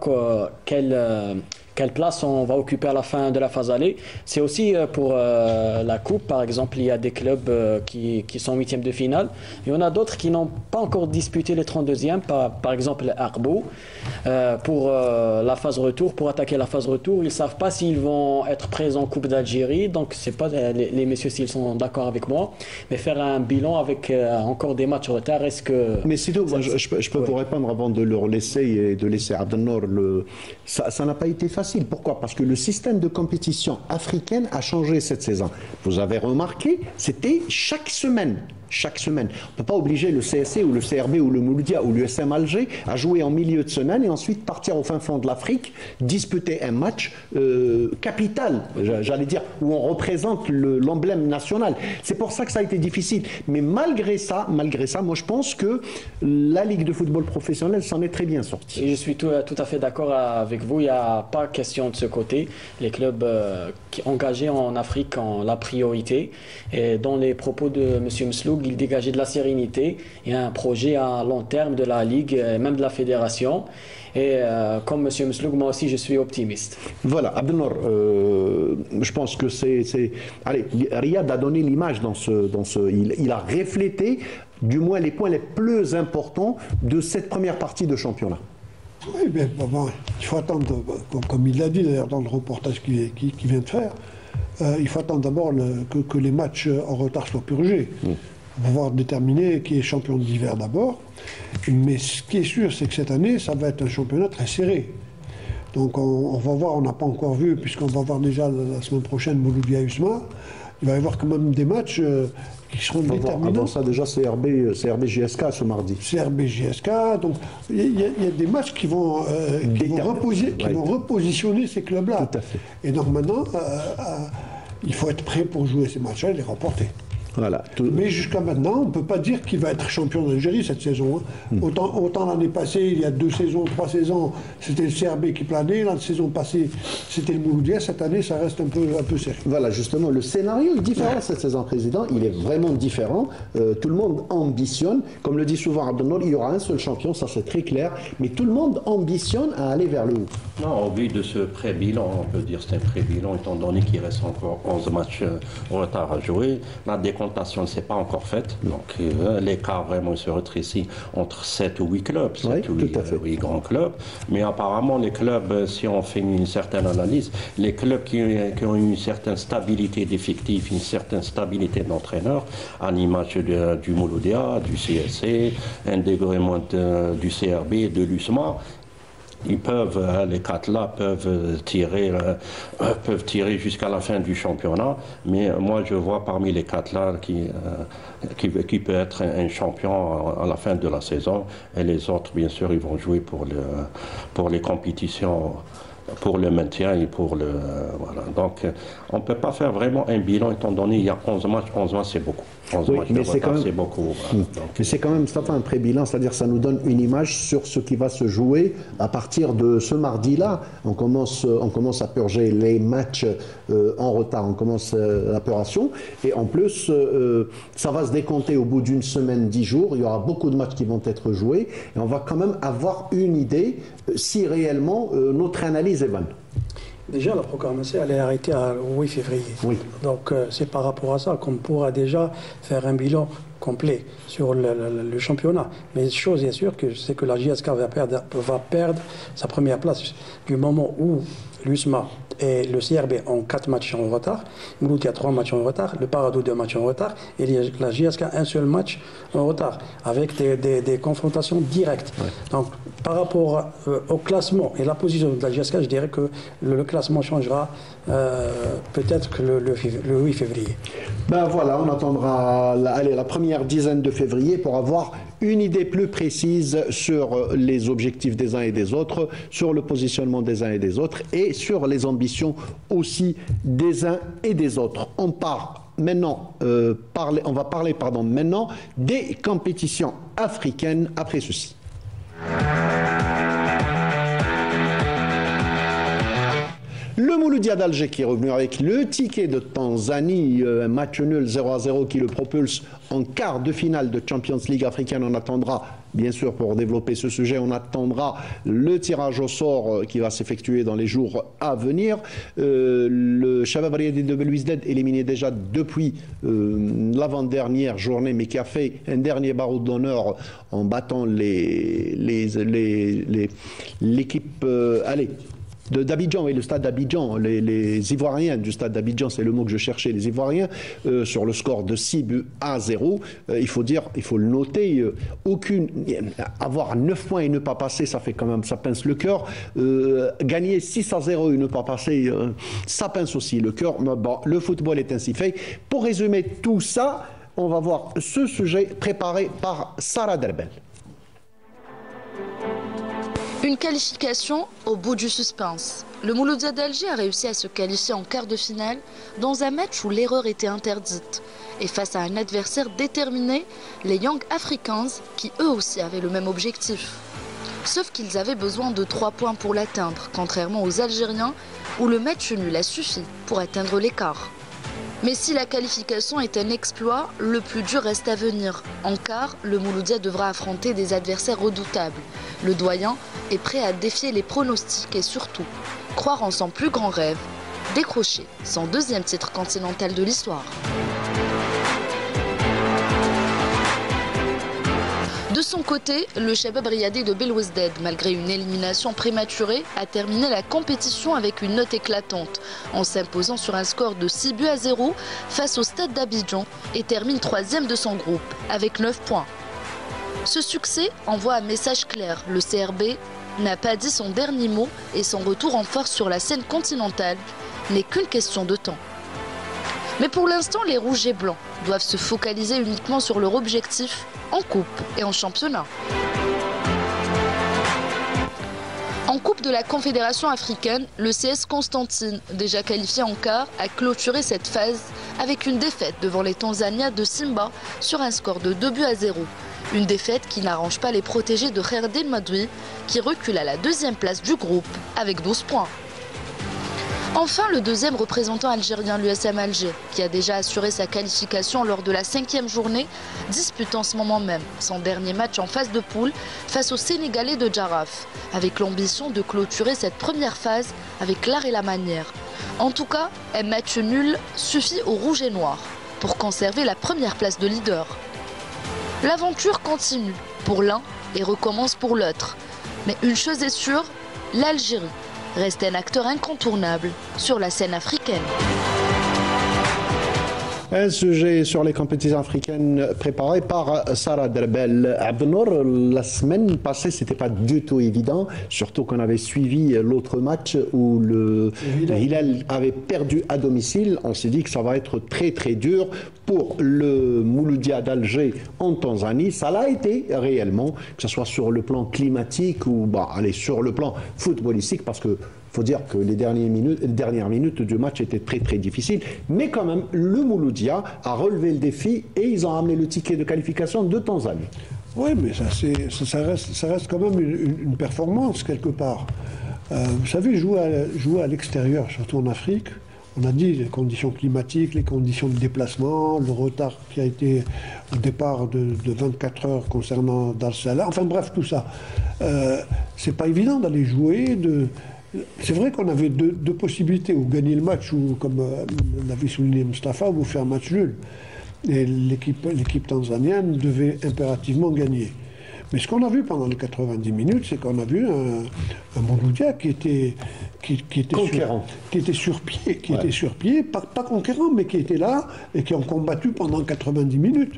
quelle place on va occuper à la fin de la phase aller? C'est aussi pour la coupe, par exemple, il y a des clubs qui sont 8e de finale. Il y en a d'autres qui n'ont pas encore disputé les 32e, par exemple Arbo. Pour la phase retour, pour attaquer la phase retour, ils ne savent pas s'ils vont être présents en Coupe d'Algérie. Donc, je ne sais pas les messieurs s'ils sont d'accord avec moi, mais faire un bilan avec encore des matchs en retard, est-ce que... Mais sinon, je peux vous répondre avant de leur laisser et de laisser Abdelnour. Ça n'a pas été facile. Pourquoi? Parce que le système de compétition africaine a changé cette saison. Vous avez remarqué, c'était chaque semaine. Chaque semaine. On ne peut pas obliger le CSC ou le CRB ou le Mouloudia ou l'USM Alger à jouer en milieu de semaine et ensuite partir au fin fond de l'Afrique, disputer un match capital, j'allais dire, où on représente l'emblème national. C'est pour ça que ça a été difficile. Mais malgré ça, moi je pense que la Ligue de football professionnel s'en est très bien sortie. Et je suis tout à fait d'accord avec vous. Il n'y a pas question de ce côté. Les clubs engagés en Afrique ont la priorité. Et dans les propos de M. Msloug, il dégageait de la sérénité et un projet à long terme de la Ligue et même de la Fédération. Et comme M. Msloug, moi aussi, je suis optimiste. Voilà, Abdelnour, je pense que Allez, Riyad a donné l'image il a reflété, du moins, les points les plus importants de cette première partie de championnat. Oui, mais bon, il faut attendre, comme il l'a dit d'ailleurs dans le reportage qu'il vient de faire, il faut attendre d'abord que les matchs en retard soient purgés. On va pouvoir déterminer qui est champion d'hiver d'abord. Mais ce qui est sûr, c'est que cette année, ça va être un championnat très serré. Donc on va voir, on n'a pas encore vu, puisqu'on va voir déjà la semaine prochaine Mouloudia Usma. Il va y avoir quand même des matchs qui seront déterminants. Avant ça, déjà, CRB GSK ce mardi. CRB GSK, donc il y a des matchs qui vont repositionner ces clubs-là. Tout à fait. Et donc maintenant, il faut être prêt pour jouer ces matchs-là et les remporter. Voilà. Mais jusqu'à maintenant, on ne peut pas dire qu'il va être champion d'Algérie cette saison. Autant l'année passée, il y a 2 saisons, 3 saisons, c'était le CRB qui planait. La saison passée, c'était le Mouloudia. Cette année, ça reste un peu serré. Voilà, justement, le scénario est différent cette saison, président. Il est vraiment différent. Tout le monde ambitionne. Comme le dit souvent Abdelnour, il y aura un seul champion, ça c'est très clair. Mais tout le monde ambitionne à aller vers le haut. Non, au vu de ce pré-bilan, on peut dire que c'est un pré-bilan, étant donné qu'il reste encore 11 matchs en retard à jouer. La décomptation ne s'est pas encore faite, donc l'écart vraiment se rétrécit entre 7 ou 8 clubs, 7 ou 8 grands clubs. Mais apparemment, les clubs, si on fait une certaine analyse, les clubs qui ont une certaine stabilité d'effectifs, une certaine stabilité d'entraîneur, à l'image du Mouloudia, du CSC, un dégrèvement du CRB et de l'USMA, ils peuvent, les 4 là peuvent tirer jusqu'à la fin du championnat, mais moi je vois parmi les 4 là qui peut être un champion à la fin de la saison, et les autres bien sûr ils vont jouer pour les compétitions, pour le maintien et pour le... voilà. Donc on ne peut pas faire vraiment un bilan étant donné qu'il y a 11 matchs c'est beaucoup. 11 matchs mais c'est quand même beaucoup. Voilà. Mais c'est quand même un pré-bilan, c'est-à-dire ça nous donne une image sur ce qui va se jouer à partir de ce mardi-là. On commence à purger les matchs en retard, on commence l'opération, et en plus ça va se décompter au bout d'une semaine, 10 jours. Il y aura beaucoup de matchs qui vont être joués et on va quand même avoir une idée si réellement notre analyse est bonne. Déjà, la programmation, elle est arrêtée au 8 février. Oui. Donc, c'est par rapport à ça qu'on pourra déjà faire un bilan complet sur le championnat. Mais une chose est sûre, c'est que la JSK va perdre sa première place du moment où l'USMA et le CRB ont 4 matchs en retard, Mouloudia 3 matchs en retard, le Paradou 2 matchs en retard, et la JSK un seul match en retard, avec des confrontations directes. Ouais. Donc, par rapport au classement et la position de la JSK, je dirais que le classement changera peut-être que le 8 février. Ben voilà, on attendra la première dizaine de février pour avoir une idée plus précise sur les objectifs des uns et des autres, sur le positionnement des uns et des autres et sur les ambitions aussi des uns et des autres. On va parler maintenant des compétitions africaines après ceci. Le Mouloudia d'Alger qui est revenu avec le ticket de Tanzanie, un match nul 0-0 qui le propulse en quart de finale de Champions League africaine. On attendra, bien sûr, pour développer ce sujet, on attendra le tirage au sort qui va s'effectuer dans les jours à venir. Le Shabab Riadi de Belouizdad éliminé déjà depuis l'avant-dernière journée, mais qui a fait un dernier barreau d'honneur en battant l'équipe d'Abidjan, oui, le stade d'Abidjan, les Ivoiriens du stade d'Abidjan, c'est le mot que je cherchais, les Ivoiriens, sur le score de 6-0. Il faut le noter, avoir 9 points et ne pas passer, ça fait quand même, ça pince le cœur. Gagner 6-0 et ne pas passer, ça pince aussi le cœur. Mais bon, le football est ainsi fait. Pour résumer tout ça, on va voir ce sujet préparé par Sarah Derbel. Une qualification au bout du suspense. Le Mouloudia d'Alger a réussi à se qualifier en quart de finale dans un match où l'erreur était interdite. Et face à un adversaire déterminé, les Young Africans, qui eux aussi avaient le même objectif. Sauf qu'ils avaient besoin de 3 points pour l'atteindre, contrairement aux Algériens où le match nul a suffi pour atteindre l'écart. Mais si la qualification est un exploit, le plus dur reste à venir. En quart, le Mouloudia devra affronter des adversaires redoutables. Le doyen est prêt à défier les pronostics et surtout croire en son plus grand rêve, décrocher son 2e titre continental de l'histoire. De son côté, le Shabab Riadi de Belouizdad, malgré une élimination prématurée, a terminé la compétition avec une note éclatante, en s'imposant sur un score de 6-0 face au stade d'Abidjan et termine 3e de son groupe, avec 9 points. Ce succès envoie un message clair, le CRB n'a pas dit son dernier mot et son retour en force sur la scène continentale n'est qu'une question de temps. Mais pour l'instant, les rouges et blancs doivent se focaliser uniquement sur leur objectif en coupe et en championnat. En coupe de la Confédération africaine, le CS Constantine, déjà qualifié en quart, a clôturé cette phase avec une défaite devant les Tanzaniens de Simba sur un score de 2-0. Une défaite qui n'arrange pas les protégés de Kherdin Madoui qui recule à la 2e place du groupe avec 12 points. Enfin, le 2e représentant algérien, l'USM Alger, qui a déjà assuré sa qualification lors de la 5e journée, dispute en ce moment même son dernier match en phase de poule face aux Sénégalais de Djaraf, avec l'ambition de clôturer cette première phase avec l'art et la manière. En tout cas, un match nul suffit aux rouges et noirs pour conserver la première place de leader. L'aventure continue pour l'un et recommence pour l'autre. Mais une chose est sûre, l'Algérie reste un acteur incontournable sur la scène africaine. Un sujet sur les compétitions africaines préparé par Sarah Derbel. Abdenour, la semaine passée, c'était pas du tout évident, surtout qu'on avait suivi l'autre match où le Hilal avait perdu à domicile. On s'est dit que ça va être très très dur pour le Mouloudia d'Alger en Tanzanie. Ça l'a été réellement, que ce soit sur le plan climatique ou sur le plan footballistique, parce que il faut dire que les dernières minutes du match étaient très très difficiles, mais quand même le Mouloudia a relevé le défi et ils ont amené le ticket de qualification de Tanzanie. Oui, mais ça reste quand même une performance quelque part. Vous savez, jouer à l'extérieur, surtout en Afrique, on a dit les conditions climatiques, les conditions de déplacement, le retard qui a été au départ de 24 heures concernant Dar es Salaam, enfin bref, tout ça. C'est pas évident d'aller jouer. C'est vrai qu'on avait deux possibilités, ou gagner le match, ou comme l'avait souligné Mustafa, ou faire match nul. Et l'équipe tanzanienne devait impérativement gagner. Mais ce qu'on a vu pendant les 90 minutes, c'est qu'on a vu un Mouloudia qui était sur pied, pas conquérant, mais qui était là et qui ont combattu pendant 90 minutes.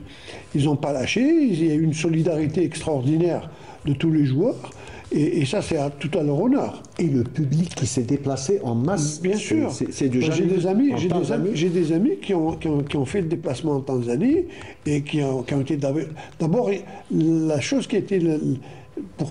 Ils n'ont pas lâché, il y a eu une solidarité extraordinaire de tous les joueurs. Et ça, c'est tout à leur honneur. Et le public qui s'est déplacé en masse. Bien sûr. C'est du J'ai des amis qui ont fait le déplacement en Tanzanie et qui ont été... D'abord, la chose qui a été...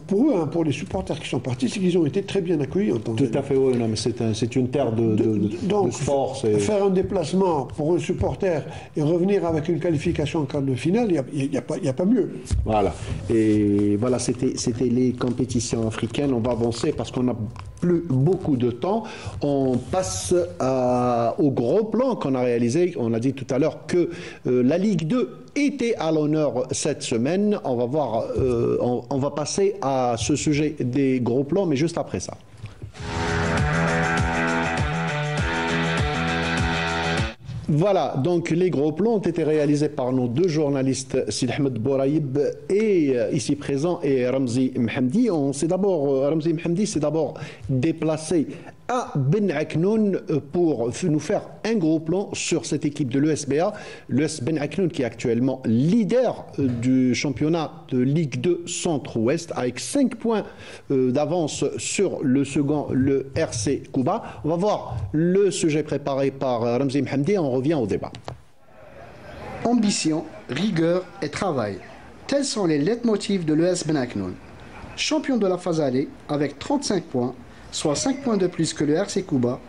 Pour eux, hein, pour les supporters qui sont partis, c'est qu'ils ont été très bien accueillis en Tanzanie. Tout à fait, oui. Non, mais c'est une terre de sport. Faire un déplacement pour un supporter et revenir avec une qualification en quart de finale, il n'y a pas mieux. Voilà. Et voilà, c'était les compétitions africaines. On va avancer parce qu'on n'a plus beaucoup de temps. On passe au gros plan qu'on a réalisé. On a dit tout à l'heure que la Ligue 2 était à l'honneur cette semaine. On va voir, on va passer à ce sujet des gros plans, mais juste après ça. Voilà, donc les gros plans ont été réalisés par nos deux journalistes, Sid Ahmed Bouraïb et ici présent, et Ramzi Mhamdi. Ramzi Mhamdi s'est d'abord déplacé à Ben Aknoun pour nous faire un gros plan sur cette équipe de l'ESBA. L'ES Ben Aknoun qui est actuellement leader du championnat de Ligue 2 Centre-Ouest avec 5 points d'avance sur le second, le RC Kouba. On va voir le sujet préparé par Ramzi Mhamdi et on revient au débat. Ambition, rigueur et travail. Tels sont les leitmotifs de l'ES Ben Aknoun. Champion de la phase allée avec 35 points, soit 5 points de plus que le RC Kouba,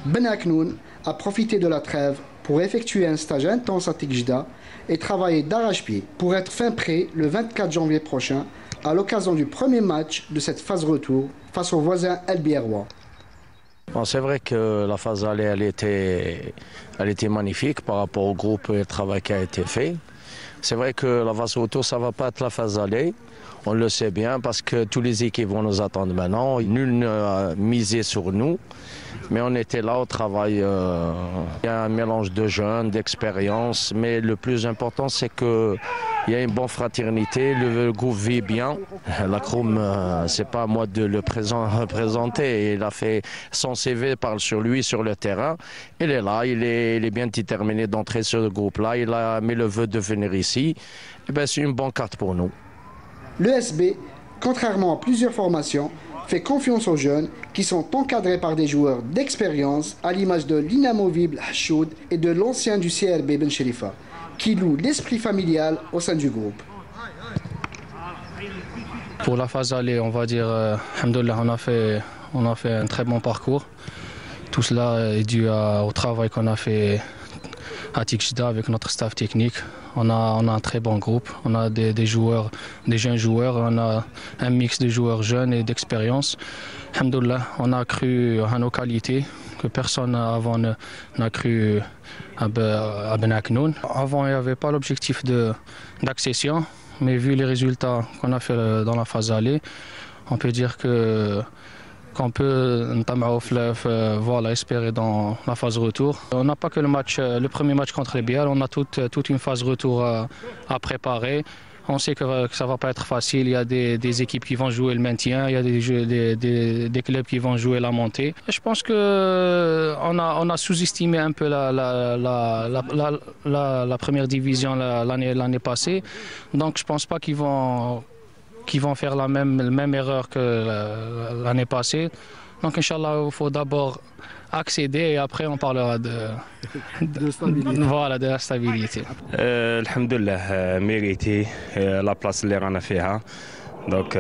Ben Aknoun a profité de la trêve pour effectuer un stage intense à Tikjda et travailler d'arrache-pied pour être fin prêt le 24 janvier prochain à l'occasion du premier match de cette phase retour face au voisin El Bierrois. Bon, c'est vrai que la phase allée, elle était magnifique par rapport au groupe et au travail qui a été fait. C'est vrai que la phase retour, ça ne va pas être la phase allée. On le sait bien parce que tous les équipes vont nous attendre maintenant. Nul n'a misé sur nous. Mais on était là au travail. Il y a un mélange de jeunes, d'expérience. Mais le plus important, c'est qu'il y a une bonne fraternité. Le groupe vit bien. La Kroum, c'est pas à moi de le présenter. Il a fait son CV, parle sur lui, sur le terrain. Il est là, il est bien déterminé d'entrer sur le groupe-là. Il a mis le vœu de venir ici. Et ben, c'est une bonne carte pour nous. L'ESB, contrairement à plusieurs formations, fait confiance aux jeunes qui sont encadrés par des joueurs d'expérience à l'image de l'inamovible Hashoud et de l'ancien du CRB Ben Cherifa, qui louent l'esprit familial au sein du groupe. Pour la phase allée, on va dire, alhamdoulilah, on a fait un très bon parcours. Tout cela est dû au travail qu'on a fait à Tikjda avec notre staff technique. On a un très bon groupe, on a des joueurs, des jeunes joueurs, on a un mix de joueurs jeunes et d'expérience. Alhamdoulilah, on a cru à nos qualités que personne avant n'a cru à Ben Aknoun. Avant, il n'y avait pas l'objectif d'accession, mais vu les résultats qu'on a fait dans la phase allée, on peut dire qu'on peut espérer dans la phase retour. On n'a pas que le premier match contre les Bial, on a toute une phase retour à préparer. On sait que ça ne va pas être facile, il y a des équipes qui vont jouer le maintien, il y a des clubs qui vont jouer la montée. Je pense qu'on a sous-estimé un peu la première division l'année passée, donc je ne pense pas qu'ils vont faire la même erreur que l'année passée. Donc, Inch'Allah, il faut d'abord accéder et après on parlera de la stabilité. Alhamdoulilah, mérité la place اللي رانا فيها. Donc,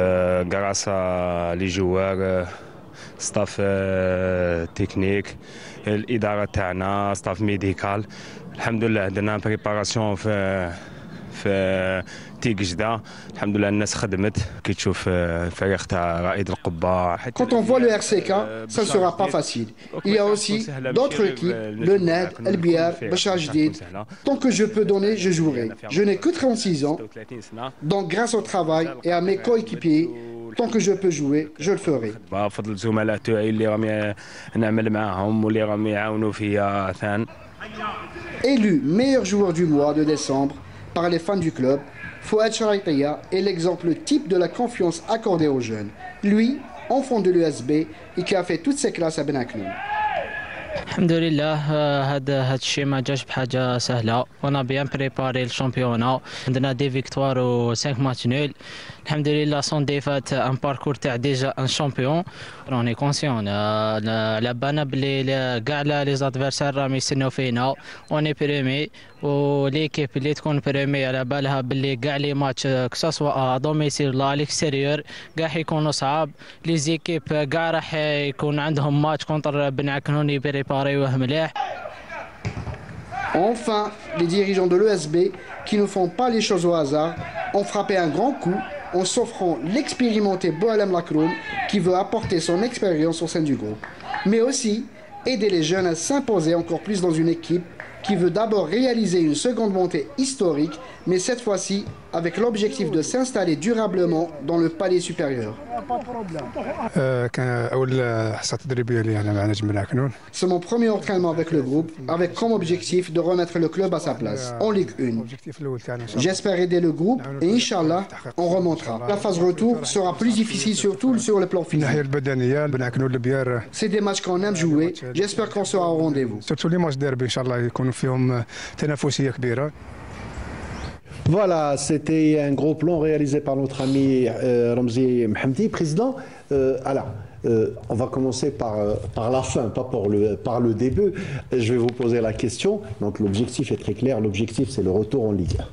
grâce à les joueurs, staff technique, الإدارة تاعنا, staff médical. Alhamdoulilah, درنا préparation في تيكجدا. الحمد لله الناس خدمت كي تشوف الفريق تاع رائد القبه. Quand on voit le RCK, ça ne sera pas facile. Il y a aussi d'autres équipes, le NED, El Biar, Bachar Jdid. Tant que je peux donner, je jouerai. Je n'ai que 36 ans, donc grâce au travail et à mes coéquipiers, tant que je peux jouer, je le ferai. بفضل الزملاء تاعي اللي رامي نعمل معاهم واللي رامي يعاونوا فيا ثان. Élu meilleur joueur du mois de décembre par les fans du club, Fouad Charaïtia est l'exemple type de la confiance accordée aux jeunes. Lui, enfant de l'USB et qui a fait toutes ses classes à Ben Aknoun. الحمد لله هذا الشيء ما جاش بحاجه سهله. On a bien préparé le championnat. عندنا دي فيكتوار و 5 ماتش نول. الحمد لله sans défaite un parcours تاع déjà un champion. On est conscient على بالنا بلي كاع لي زادفيرسير راهم يستناو فينا. On est premier وليكيب اللي تكون بريمي على بالها باللي كاع لي ماتش كسوا دوميسيل لا ليكستيريور كاع يكونوا صعاب. لي زيكيب كاع راح يكون عندهم ماتش كونتر بن عكنون يبريباريوه مليح. Enfin, les dirigeants de l'ESB, qui ne font pas les choses au hasard, ont frappé un grand coup en s'offrant l'expérimenté Boalem Lakroun, qui veut apporter son expérience au sein du groupe, mais aussi aider les jeunes à s'imposer encore plus dans une équipe qui veut d'abord réaliser une seconde montée historique, mais cette fois-ci avec l'objectif de s'installer durablement dans le palier supérieur. C'est mon premier entraînement avec le groupe, avec comme objectif de remettre le club à sa place, en Ligue 1. J'espère aider le groupe et Inch'Allah, on remontera. La phase retour sera plus difficile surtout sur le plan physique. C'est des matchs qu'on aime jouer, j'espère qu'on sera au rendez-vous. Voilà, c'était un gros plan réalisé par notre ami Ramzi Mohamdi. Président, alors, on va commencer par la fin, pas par le début. Je vais vous poser la question. Donc l'objectif est très clair, l'objectif c'est le retour en Ligue 1.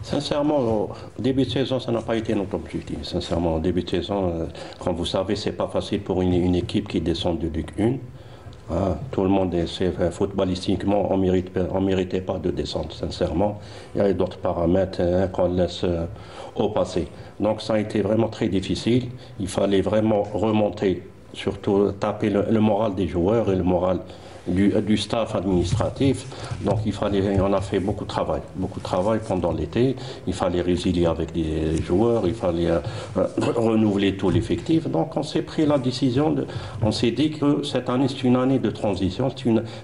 Sincèrement, au début de saison, ça n'a pas été notre objectif. Sincèrement, au début de saison, comme vous savez, c'est pas facile pour une équipe qui descend de Ligue 1. Tout le monde sait, footballistiquement, on méritait pas de descendre, sincèrement. Il y a d'autres paramètres qu'on laisse au passé. Donc ça a été vraiment très difficile. Il fallait vraiment remonter, surtout taper le moral des joueurs et le moral du staff administratif. Donc on a fait beaucoup de travail pendant l'été. Il fallait résilier avec des joueurs, il fallait renouveler tout l'effectif. Donc on s'est pris la décision, on s'est dit que cette année c'est une année de transition,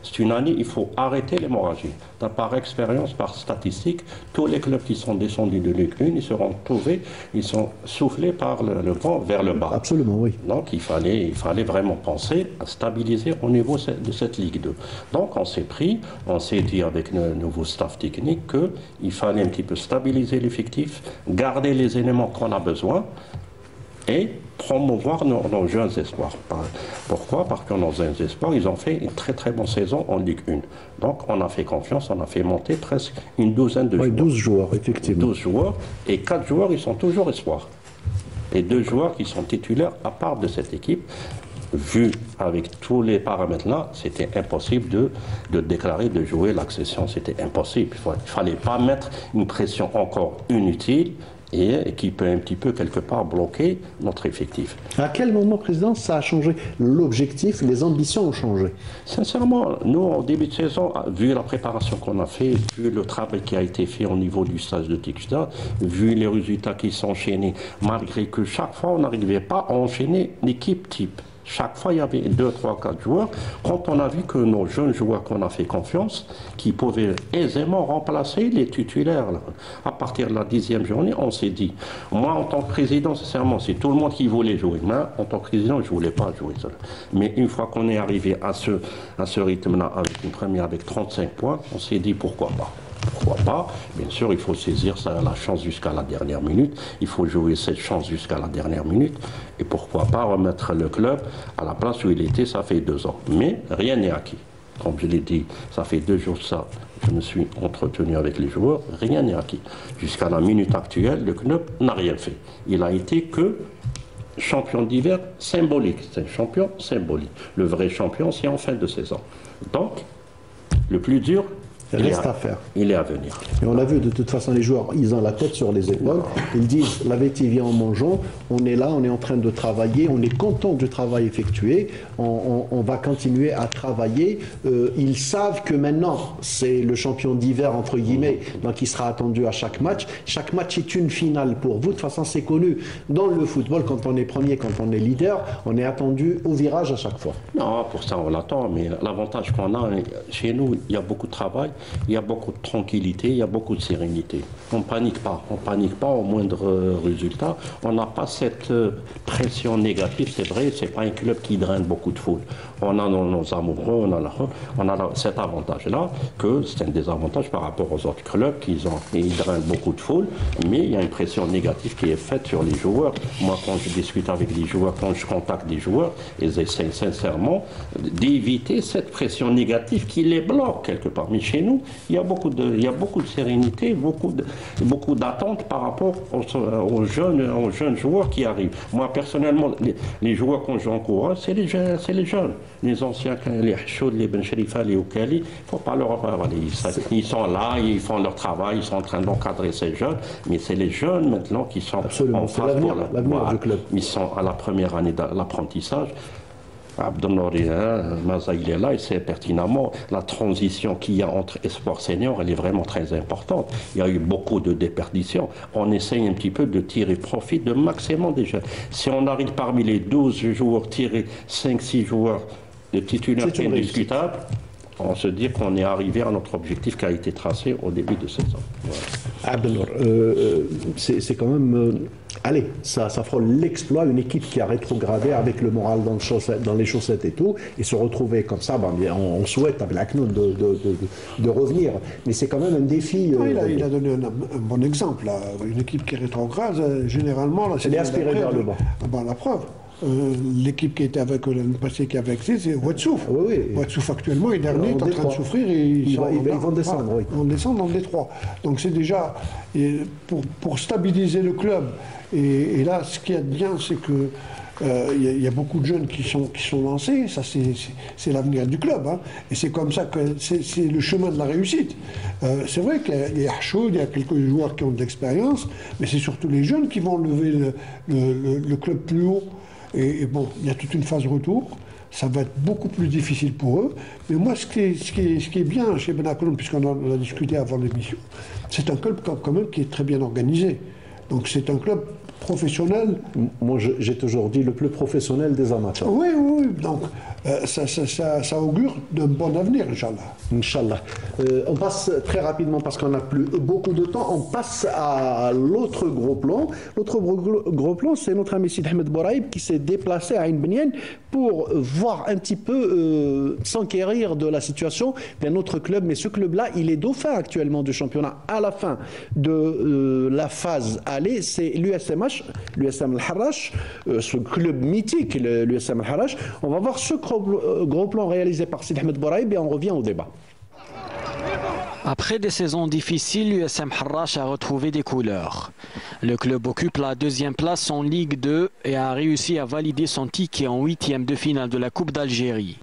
c'est une année il faut arrêter l'hémorragie. Par expérience, par statistique, tous les clubs qui sont descendus de Ligue 1, ils seront trouvés, ils sont soufflés par le vent vers le bas. Absolument, oui. Donc il fallait vraiment penser à stabiliser au niveau de cette Ligue 2. Donc on s'est dit avec le nouveau staff technique qu'il fallait un petit peu stabiliser l'effectif, garder les éléments qu'on a besoin et promouvoir nos jeunes espoirs. Pourquoi? Parce que nos jeunes espoirs, ils ont fait une très très bonne saison en Ligue 1. Donc on a fait confiance, on a fait monter presque une douzaine de joueurs. 12 joueurs, effectivement. 12 joueurs et 4 joueurs, ils sont toujours espoirs. Et 2 joueurs qui sont titulaires à part de cette équipe. Vu avec tous les paramètres-là, c'était impossible de déclarer, de jouer l'accession. C'était impossible. Il ne fallait pas mettre une pression encore inutile et qui peut un petit peu quelque part bloquer notre effectif. À quel moment, Président, ça a changé? L'objectif, les ambitions ont changé? Sincèrement, nous, au début de saison, vu la préparation qu'on a fait, vu le travail qui a été fait au niveau du stage de Tikshda, vu les résultats qui sont enchaînés, malgré que chaque fois, on n'arrivait pas à enchaîner l'équipe type. Chaque fois, il y avait 2, 3, 4 joueurs. Quand on a vu que nos jeunes joueurs qu'on a fait confiance, qui pouvaient aisément remplacer les titulaires, là, à partir de la 10e journée, on s'est dit, moi en tant que président, sincèrement, c'est tout le monde qui voulait jouer. Moi, en tant que président, je ne voulais pas jouer seul. Mais une fois qu'on est arrivé à ce rythme-là, avec une première avec 35 points, on s'est dit pourquoi pas. Pourquoi pas? Bien sûr, il faut saisir la chance jusqu'à la dernière minute. Il faut jouer cette chance jusqu'à la dernière minute. Et pourquoi pas remettre le club à la place où il était, ça fait 2 ans. Mais rien n'est acquis. Comme je l'ai dit, ça fait 2 jours ça. Je me suis entretenu avec les joueurs. Rien n'est acquis. Jusqu'à la minute actuelle, le club n'a rien fait. Il a été que champion d'hiver symbolique. C'est un champion symbolique. Le vrai champion, c'est en fin de saison. Donc, le plus dur, il reste à faire. Il est à venir. Et on l'a vu, de toute façon, les joueurs, ils ont la tête sur les épaules. Ils disent, la vérité vient en mangeant. On est là, on est en train de travailler. On est content du travail effectué. On va continuer à travailler. Ils savent que maintenant, c'est le champion d'hiver, entre guillemets, donc il sera attendu à chaque match. Chaque match est une finale pour vous. De toute façon, c'est connu. Dans le football, quand on est premier, quand on est leader, on est attendu au virage à chaque fois. Non, pour ça, on l'attend. Mais l'avantage qu'on a, chez nous, il y a beaucoup de travail. il y a beaucoup de tranquillité, il y a beaucoup de sérénité. On ne panique pas au moindre résultat. On n'a pas cette pression négative, c'est vrai, c'est pas un club qui draine beaucoup de foule. On a nos amoureux, on a cet avantage-là, que c'est un désavantage par rapport aux autres clubs ils drainent beaucoup de foule, mais il y a une pression négative qui est faite sur les joueurs. Moi, quand je discute avec les joueurs, quand je contacte des joueurs, ils essaient sincèrement d'éviter cette pression négative qui les bloque quelque part. Mais chez nous, il y a beaucoup de sérénité, beaucoup d'attente par rapport aux jeunes joueurs qui arrivent. Moi, personnellement, les joueurs que j'encourage, c'est les jeunes. Les anciens, les Hachoud, les Ben Sherifa, les Oukali, il ne faut pas leur... Ils sont là, ils font leur travail, ils sont en train d'encadrer ces jeunes, mais c'est les jeunes maintenant qui sont en phase pour l'avenir du club. Ils sont à la première année de l'apprentissage. Abdelnouri, Maza, il est là, et c'est pertinemment la transition qu'il y a entre espoir senior, elle est vraiment très importante. Il y a eu beaucoup de déperditions. On essaye un petit peu de tirer profit de maximum des jeunes. Si on arrive parmi les 12 joueurs, tirer 5-6 joueurs de titulaires indiscutables, on se dit qu'on est arrivé à notre objectif qui a été tracé au début de saison. Voilà. Abdelnour, c'est quand même... allez, ça frôle l'exploit, une équipe qui a rétrogradé avec le moral dans les chaussettes et tout, et se retrouver comme ça, on souhaite à Blacknoon de revenir, mais c'est quand même un défi. Il a donné un bon exemple, là. Une équipe qui rétrograde, généralement... Elle est aspirée vers le bas. La preuve. L'équipe qui était avec l'année passée, qui avait accès, c'est Ouadsouf. Ouadsouf actuellement est dernier, est en train de souffrir et ils vont descendre. Ils vont descendre dans le Détroit. Donc c'est déjà pour stabiliser le club. Et là, ce qu'il y a de bien, c'est que il y a beaucoup de jeunes qui sont lancés. Ça, c'est l'avenir du club. Hein. Et c'est comme ça que c'est le chemin de la réussite. C'est vrai qu'il y a Hachoud, il y a quelques joueurs qui ont de l'expérience, mais c'est surtout les jeunes qui vont lever le club plus haut. Et bon, il y a toute une phase retour, ça va être beaucoup plus difficile pour eux. Mais moi, ce qui est bien chez Benakloun, puisqu'on en a discuté avant l'émission, c'est un club quand même qui est très bien organisé. Donc c'est un club professionnel. Moi, j'ai toujours dit le plus professionnel des amateurs. Oui. Donc ça augure d'un bon avenir, Inch'Allah. Inch'Allah. On passe très rapidement, parce qu'on n'a plus beaucoup de temps, on passe à l'autre gros plan. L'autre gros plan, c'est notre ami Sid Ahmed Bouraïb qui s'est déplacé à Ain Bniane pour voir un petit peu s'enquérir de la situation d'un autre club. Mais ce club-là, il est dauphin actuellement du championnat. À la fin de la phase aller, c'est l'USM Al-Harrach, ce club mythique, l'USM Al-Harrach. On va voir ce gros plan réalisé par Sid Ahmed Bouraïb et on revient au débat. Après des saisons difficiles, l'USM Harrach a retrouvé des couleurs. Le club occupe la deuxième place en Ligue 2 et a réussi à valider son ticket en 8e de finale de la Coupe d'Algérie.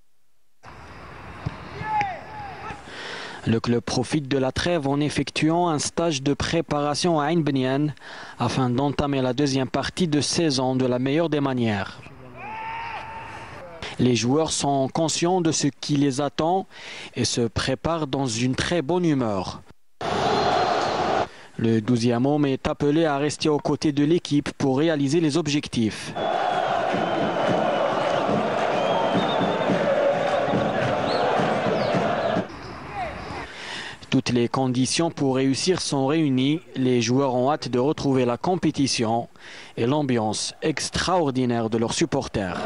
Le club profite de la trêve en effectuant un stage de préparation à Ain Bniane afin d'entamer la deuxième partie de saison de la meilleure des manières. Les joueurs sont conscients de ce qui les attend et se préparent dans une très bonne humeur. Le 12e homme est appelé à rester aux côtés de l'équipe pour réaliser les objectifs. Toutes les conditions pour réussir sont réunies. Les joueurs ont hâte de retrouver la compétition et l'ambiance extraordinaire de leurs supporters.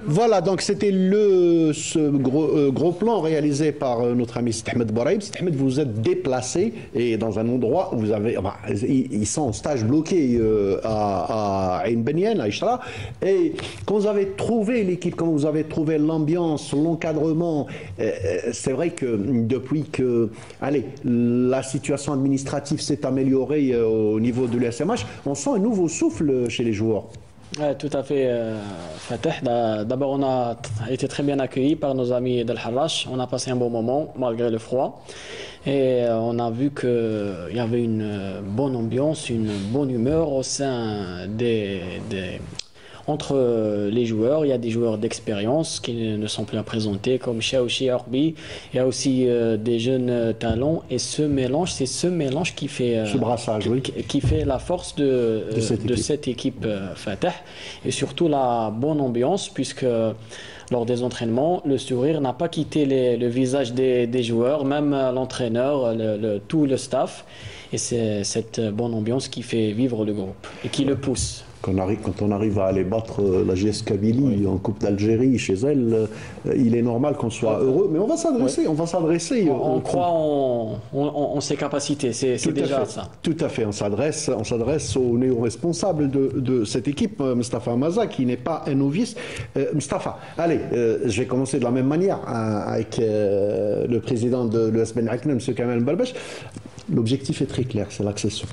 Voilà, donc c'était ce gros plan réalisé par notre ami Sid Ahmed Bouraïb. Sid Ahmed, vous êtes déplacé et dans un endroit où vous avez... ils sont en stage bloqué à Ain Bniane, à Ishra. Et quand vous avez trouvé l'équipe, quand vous avez trouvé l'ambiance, l'encadrement, c'est vrai que depuis que la situation administrative s'est améliorée au niveau de l'USMH, on sent un nouveau souffle chez les joueurs. Ouais, tout à fait, Fateh. D'abord, on a été très bien accueillis par nos amis d'Al Harrach. On a passé un bon moment malgré le froid. Et on a vu qu'il y avait une bonne ambiance, une bonne humeur au sein entre les joueurs. Il y a des joueurs d'expérience qui ne sont plus à présenter, comme Chaouchi Orbi. Il y a aussi des jeunes talents. Et c'est ce mélange qui fait, ce brassage, qui fait la force de cette équipe Fateh. Et surtout la bonne ambiance, puisque lors des entraînements, le sourire n'a pas quitté le visage des joueurs, même l'entraîneur, tout le staff. Et c'est cette bonne ambiance qui fait vivre le groupe et qui le pousse. Quand on arrive à aller battre la GS Kabylie en Coupe d'Algérie chez elle, il est normal qu'on soit heureux. Mais on va s'adresser, On croit en ses capacités, c'est déjà ça. Tout à fait, on s'adresse aux néo-responsables de cette équipe, Mostafa Maza, qui n'est pas un novice. Mostafa, allez, je vais commencer de la même manière avec le président de l'ES Ben Aknoun, M. Kamel Balbech. L'objectif est très clair, c'est l'accession.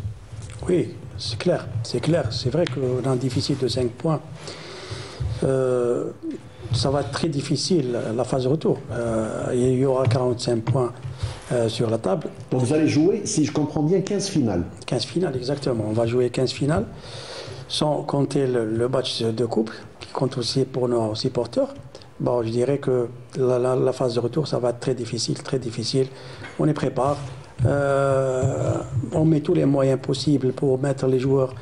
Oui, c'est clair. C'est vrai qu'on a un déficit de 5 points. Ça va être très difficile, la phase de retour. Il y aura 45 points sur la table. Donc vous allez jouer, si je comprends bien, 15 finales. 15 finales, exactement. On va jouer 15 finales, sans compter le match de couple, qui compte aussi pour nos supporters. Bon, je dirais que la phase de retour, ça va être très difficile. On y prépare. On met tous les moyens possibles pour mettre les joueurs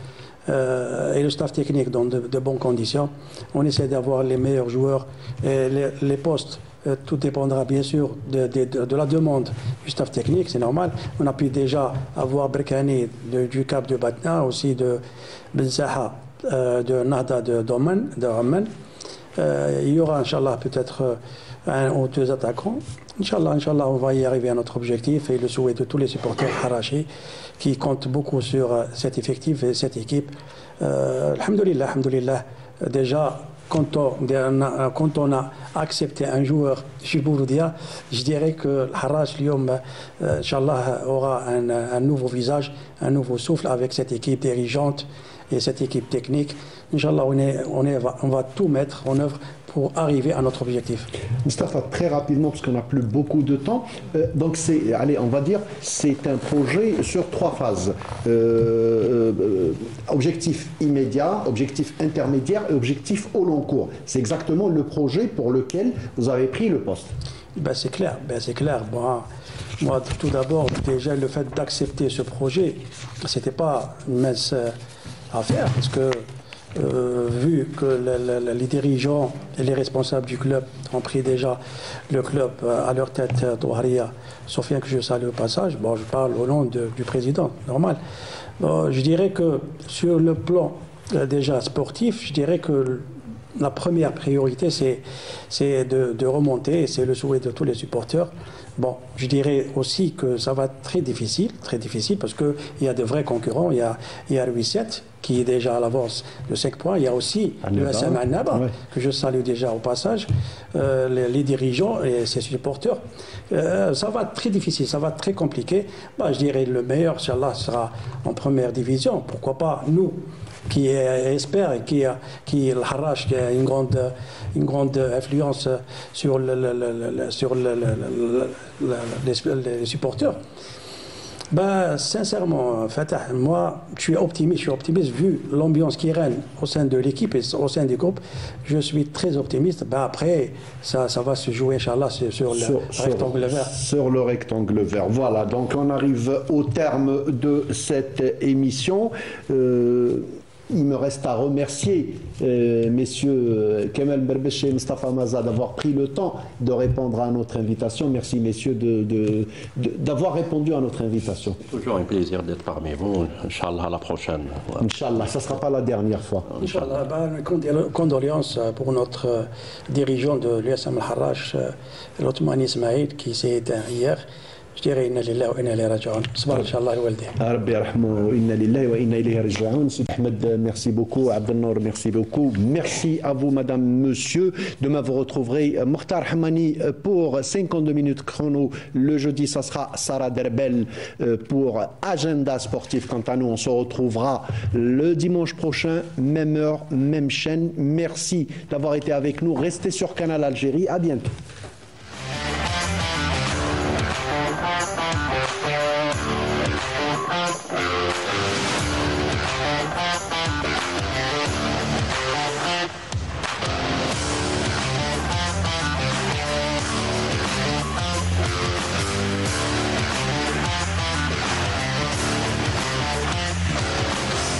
et le staff technique dans de bonnes conditions. On essaie d'avoir les meilleurs joueurs et les postes. Tout dépendra bien sûr de la demande du staff technique, c'est normal. On a pu déjà avoir Berkani du Cap de Batna, aussi de Benzaha, de Nahda d'Oman. Il y aura, Inch'Allah, peut-être un ou deux attaquants. Inch'Allah, on va y arriver à notre objectif et le souhait de tous les supporters Harachi qui comptent beaucoup sur cet effectif et cette équipe. Alhamdulillah, déjà, quand on a accepté un joueur chez Bouroudia, je dirais que Harach, Inch'Allah, aura un nouveau visage, un nouveau souffle avec cette équipe dirigeante et cette équipe technique. Inch'Allah, on va tout mettre en œuvre pour arriver à notre objectif. Mostafa, très rapidement, parce qu'on n'a plus beaucoup de temps. Donc, on va dire, c'est un projet sur 3 phases. Objectif immédiat, objectif intermédiaire et objectif au long cours. C'est exactement le projet pour lequel vous avez pris le poste. C'est clair. Moi, tout d'abord, déjà, le fait d'accepter ce projet, ce n'était pas une mince affaire, parce que vu que les dirigeants et les responsables du club ont pris déjà le club à leur tête, Douharia, Sofiane, que je salue au passage, je parle au nom du président, normal. Je dirais que sur le plan déjà sportif, je dirais que la première priorité, c'est de remonter, c'est le souhait de tous les supporters. Je dirais aussi que ça va être très difficile parce qu'il y a de vrais concurrents. Il y a Ruisset qui est déjà à l'avance de 5 points. Il y a aussi le SM Annaba, que je salue déjà au passage, les dirigeants et ses supporters. Ça va être très difficile, ça va être très compliqué. Je dirais le meilleur, Inch'Allah, sera en première division. Pourquoi pas nous qui espère et qui le Harach, qui a une grande influence sur les supporters. Sincèrement, Fatah, moi, je suis optimiste vu l'ambiance qui règne au sein de l'équipe et au sein du groupe. Je suis très optimiste. Après, ça va se jouer, Inch'Allah, sur le rectangle vert. Sur le rectangle vert. Voilà, donc on arrive au terme de cette émission. Il me reste à remercier messieurs Kamel Balbech et Mostafa Maza d'avoir pris le temps de répondre à notre invitation. Merci messieurs d'avoir répondu à notre invitation. C'est toujours un plaisir d'être parmi vous. Inch'Allah, à la prochaine. Inch'Allah, ça ne sera pas la dernière fois. Inch'Allah. Condoléances pour notre dirigeant de l'USM Al-Harach, l'Othmani Ismail, qui s'est éteint hier. Je dirais inna lillahi wa inna ilayhi raji'un. Sabr inchallah al-waldi. Rabbi yarhamou, inna lillahi wa inna ilayhi raji'un. Sidi Ahmed, merci beaucoup. Abdelnour, merci beaucoup. Merci à vous, madame, monsieur. Demain, vous retrouverez Mokhtar Hamani pour 52 minutes chrono. Le jeudi, ça sera Sarah Derbel pour Agenda Sportif. Quant à nous, on se retrouvera le dimanche prochain, même heure, même chaîne. Merci d'avoir été avec nous. Restez sur Canal Algérie. À bientôt.